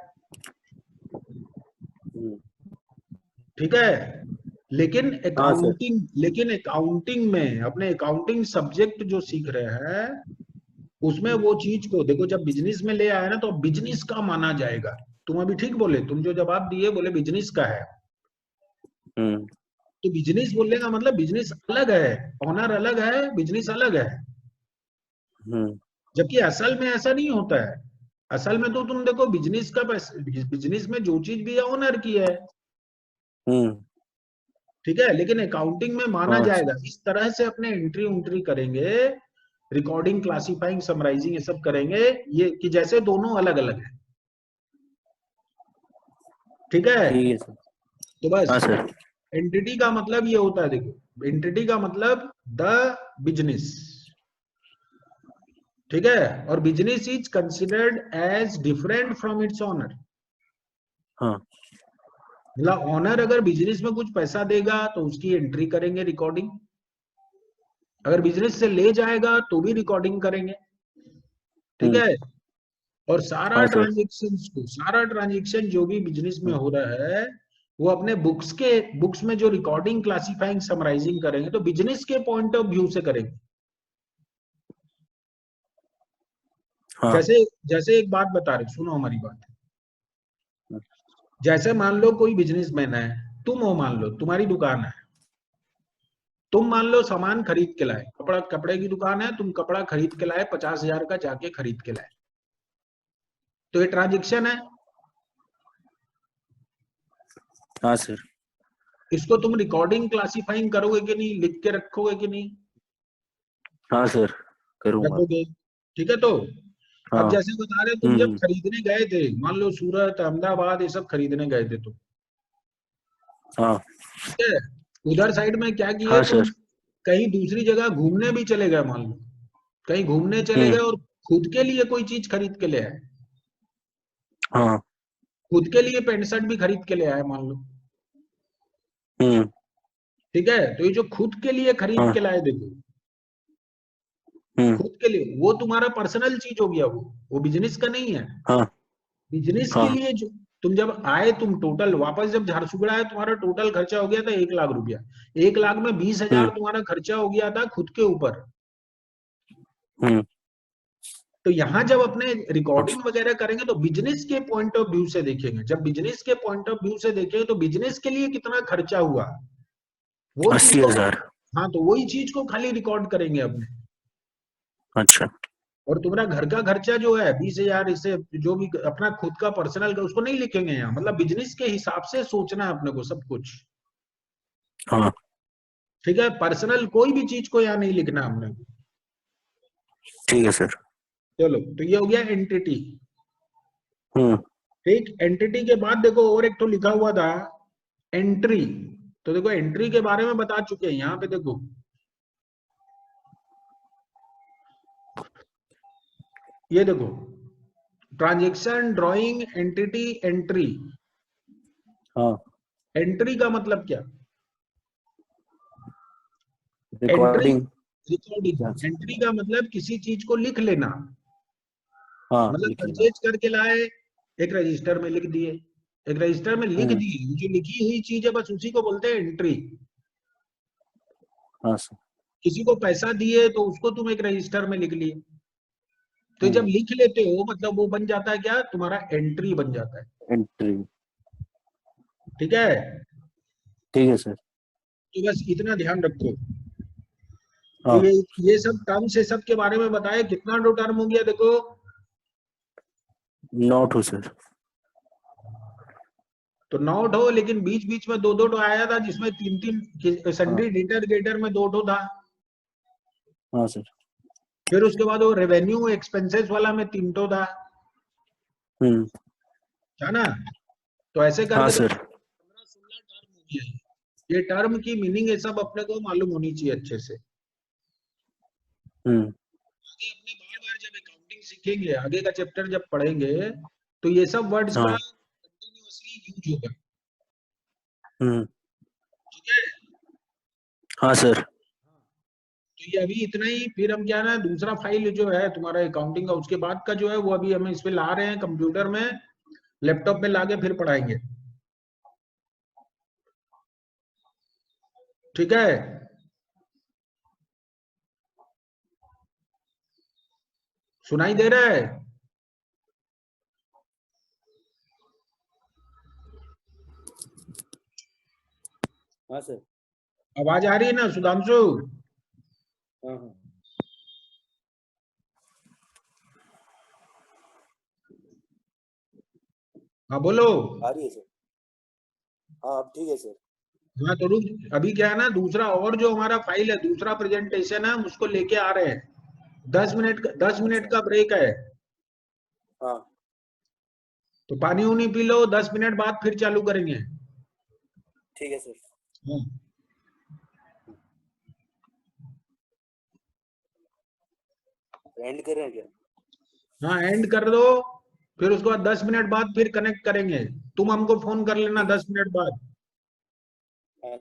हम्म, ठीक है। लेकिन हाँ सर। अकाउंटिंग में अपने अकाउंटिंग सब्जेक्ट जो सीख रहे हैं उसमें वो चीज को देखो, जब बिजनेस में ले आया ना तो बिजनेस का माना जाएगा। तुम अभी ठीक बोले, तुम जो जवाब दिए बोले बिजनेस का है, हम्म तो बिजनेस बोलने का मतलब बिजनेस अलग है, ऑनर अलग है, बिजनेस अलग है। हम्म जबकि असल में ऐसा नहीं होता है। असल में तो तुम देखो बिजनेस का बिजनेस में जो चीज भी है ओनर की है। हम्म ठीक है, लेकिन अकाउंटिंग में माना हाँ जाएगा। इस तरह से अपने एंट्री उंट्री करेंगे, रिकॉर्डिंग, क्लासिफाइंग, समराइजिंग, ये सब करेंगे, ये कि जैसे दोनों अलग अलग है। ठीक है। ठीक है सर। तो बस हाँ सर। एंटिटी का मतलब ये होता है, देखो एंटिटी का मतलब द बिजनेस। ठीक है। और business is considered as different from its owner. हाँ मतलब ओनर अगर बिजनेस में कुछ पैसा देगा तो उसकी एंट्री करेंगे, रिकॉर्डिंग। अगर बिजनेस से ले जाएगा तो भी रिकॉर्डिंग करेंगे। ठीक हम्म है। और हाँ सर। सारा ट्रांजेक्शन जो भी बिजनेस में हो रहा है वो अपने बुक्स में जो रिकॉर्डिंग, क्लासिफाइंग, समराइजिंग करेंगे तो बिजनेस के पॉइंट ऑफ व्यू से करेंगे। हाँ जैसे जैसे एक बात बता रहे, सुनो हमारी बात। जैसे मान लो कोई बिजनेसमैन है, तुम हो, मान लो तुम्हारी दुकान है, तुम मान लो सामान खरीद के लाए, कपड़े की दुकान है, तुम कपड़ा खरीद के लाए 50,000 का, जाके खरीद के लाए, तो ये ट्रांजेक्शन है। हाँ सर। इसको तुम रिकॉर्डिंग, क्लासिफाइंग करोगे कि नहीं, लिख के रखोगे कि नहीं? हाँ सर, करूँगा। रखोगे। ठीक है। तो अब हाँ। जैसे बता रहे तुम जब हम्म खरीदने गए थे, मान लो सूरत, अहमदाबाद ये सब खरीदने गए थे तुम। हाँ। ठीक है। उधर साइड में क्या किए हाँ तुम, सर। कहीं दूसरी जगह घूमने भी चले गए, मान लो कहीं घूमने चले हम्म गए और खुद के लिए कोई चीज खरीद के ले आए, हाँ। खुद के लिए पैंट शर्ट भी खरीद के ले आए मान लो। हम्म ठीक है। तो ये जो खुद के लिए खरीद हाँ। के लाए, देखो हम्म खुद के लिए, वो तुम्हारा पर्सनल चीज हो गया, वो बिजनेस का नहीं है। हाँ। बिजनेस के हाँ। लिए जो तुम जब आए, तुम टोटल वापस जब झारसुगड़ा आए, तुम्हारा टोटल खर्चा हो गया था 1 लाख रुपया। 1 लाख में 20,000 हम्म तुम्हारा खर्चा हो गया था खुद के ऊपर। हम्म तो यहाँ जब अपने अच्छा, रिकॉर्डिंग वगैरह करेंगे तो बिजनेस के पॉइंट ऑफ व्यू से देखेंगे। जब बिजनेस के पॉइंट ऑफ व्यू से देखेंगे तो बिजनेस के लिए कितना खर्चा हुआ, वो चीज अस्सी को, हजार हाँ तो वही चीज को खाली रिकॉर्ड करेंगे अपने। अच्छा। और तुम्हारा घर का खर्चा जो है 20,000, इससे जो भी अपना खुद का पर्सनल का, उसको नहीं लिखेंगे यहाँ। मतलब बिजनेस के हिसाब से सोचना है अपने को सब कुछ। हाँ। ठीक है। पर्सनल कोई भी चीज को यहाँ नहीं लिखना हमने। ठीक है सर। चलो, तो ये हो गया एंटिटी। हम्म ठीक। एंटिटी के बाद देखो और एक तो लिखा हुआ था एंट्री। तो देखो एंट्री के बारे में बता चुके हैं यहाँ पे, देखो ये देखो, ट्रांजेक्शन, ड्राइंग, एंटिटी, एंट्री। हाँ। एंट्री का मतलब क्या? Entry, recording. रिकॉर्डिंग। एंट्री का मतलब किसी चीज को लिख लेना। हाँ, मतलब लिख लेना। परचेज करके लाए, एक रजिस्टर में लिख दिए, एक रजिस्टर में लिख हम्म दिए, जो लिखी हुई चीज है बस उसी को बोलते हैं एंट्री। हाँ सर। किसी को पैसा दिए तो उसको तुम एक रजिस्टर में लिख लिए। तो जब हम्म लिख लेते हो मतलब वो बन जाता है क्या, तुम्हारा एंट्री बन जाता है। एंट्री। ठीक है। ठीक है सर। तो बस इतना ध्यान रखो। तो हाँ। ये सब टर्म से सब के बारे में बताए, कितना दो टर्म हो गया देखो। नोट हो सर। तो 9 ठो, लेकिन बीच बीच में दो दो ठो आया था जिसमें तीन तीन, हाँ। सन्ड्री डेटर गेटर में 2 ठो था। हाँ सर। फिर उसके बाद वो रेवेन्यू एक्सपेंसेस वाला में 3 ठो था। हम्म है ना? तो ऐसे हाँ करके सर। ये टर्म की मीनिंग ये सब अपने को मालूम होनी चाहिए अच्छे से। आगे अपने बार बार जब अकाउंटिंग सीखेंगे, आगे का चैप्टर जब पढ़ेंगे, तो ये सब वर्ड्स का हाँ। कंटिन्यूअसली यूज होगा। हम्म। ठीक है, हाँ सर। तो ये अभी इतना ही। फिर हम क्या ना, दूसरा फाइल जो है तुम्हारा अकाउंटिंग का, उसके बाद का जो है वो अभी हम इस पे ला रहे हैं कंप्यूटर में, लैपटॉप में लाके फिर पढ़ाएंगे। ठीक है, सुनाई दे रहा है? हाँ सर। आवाज आ रही है ना सुधांशु? हाँ हाँ। हाँ बोलो। आ रही है सर। हाँ अब ठीक है सर। हाँ तो रुक, अभी क्या है ना, दूसरा और जो हमारा फाइल है, दूसरा प्रेजेंटेशन है, हम उसको लेके आ रहे हैं। 10 मिनट अच्छा। का ब्रेक है, हाँ तो पानी उनी पी लो, 10 मिनट बाद फिर चालू करेंगे। ठीक है सर। हाँ, एंड कर रहे हैं क्या? हाँ एंड कर दो, फिर उसके बाद 10 मिनट बाद फिर कनेक्ट करेंगे। तुम हमको फोन कर लेना ठीक है 10 मिनट बाद। सर। हाँ।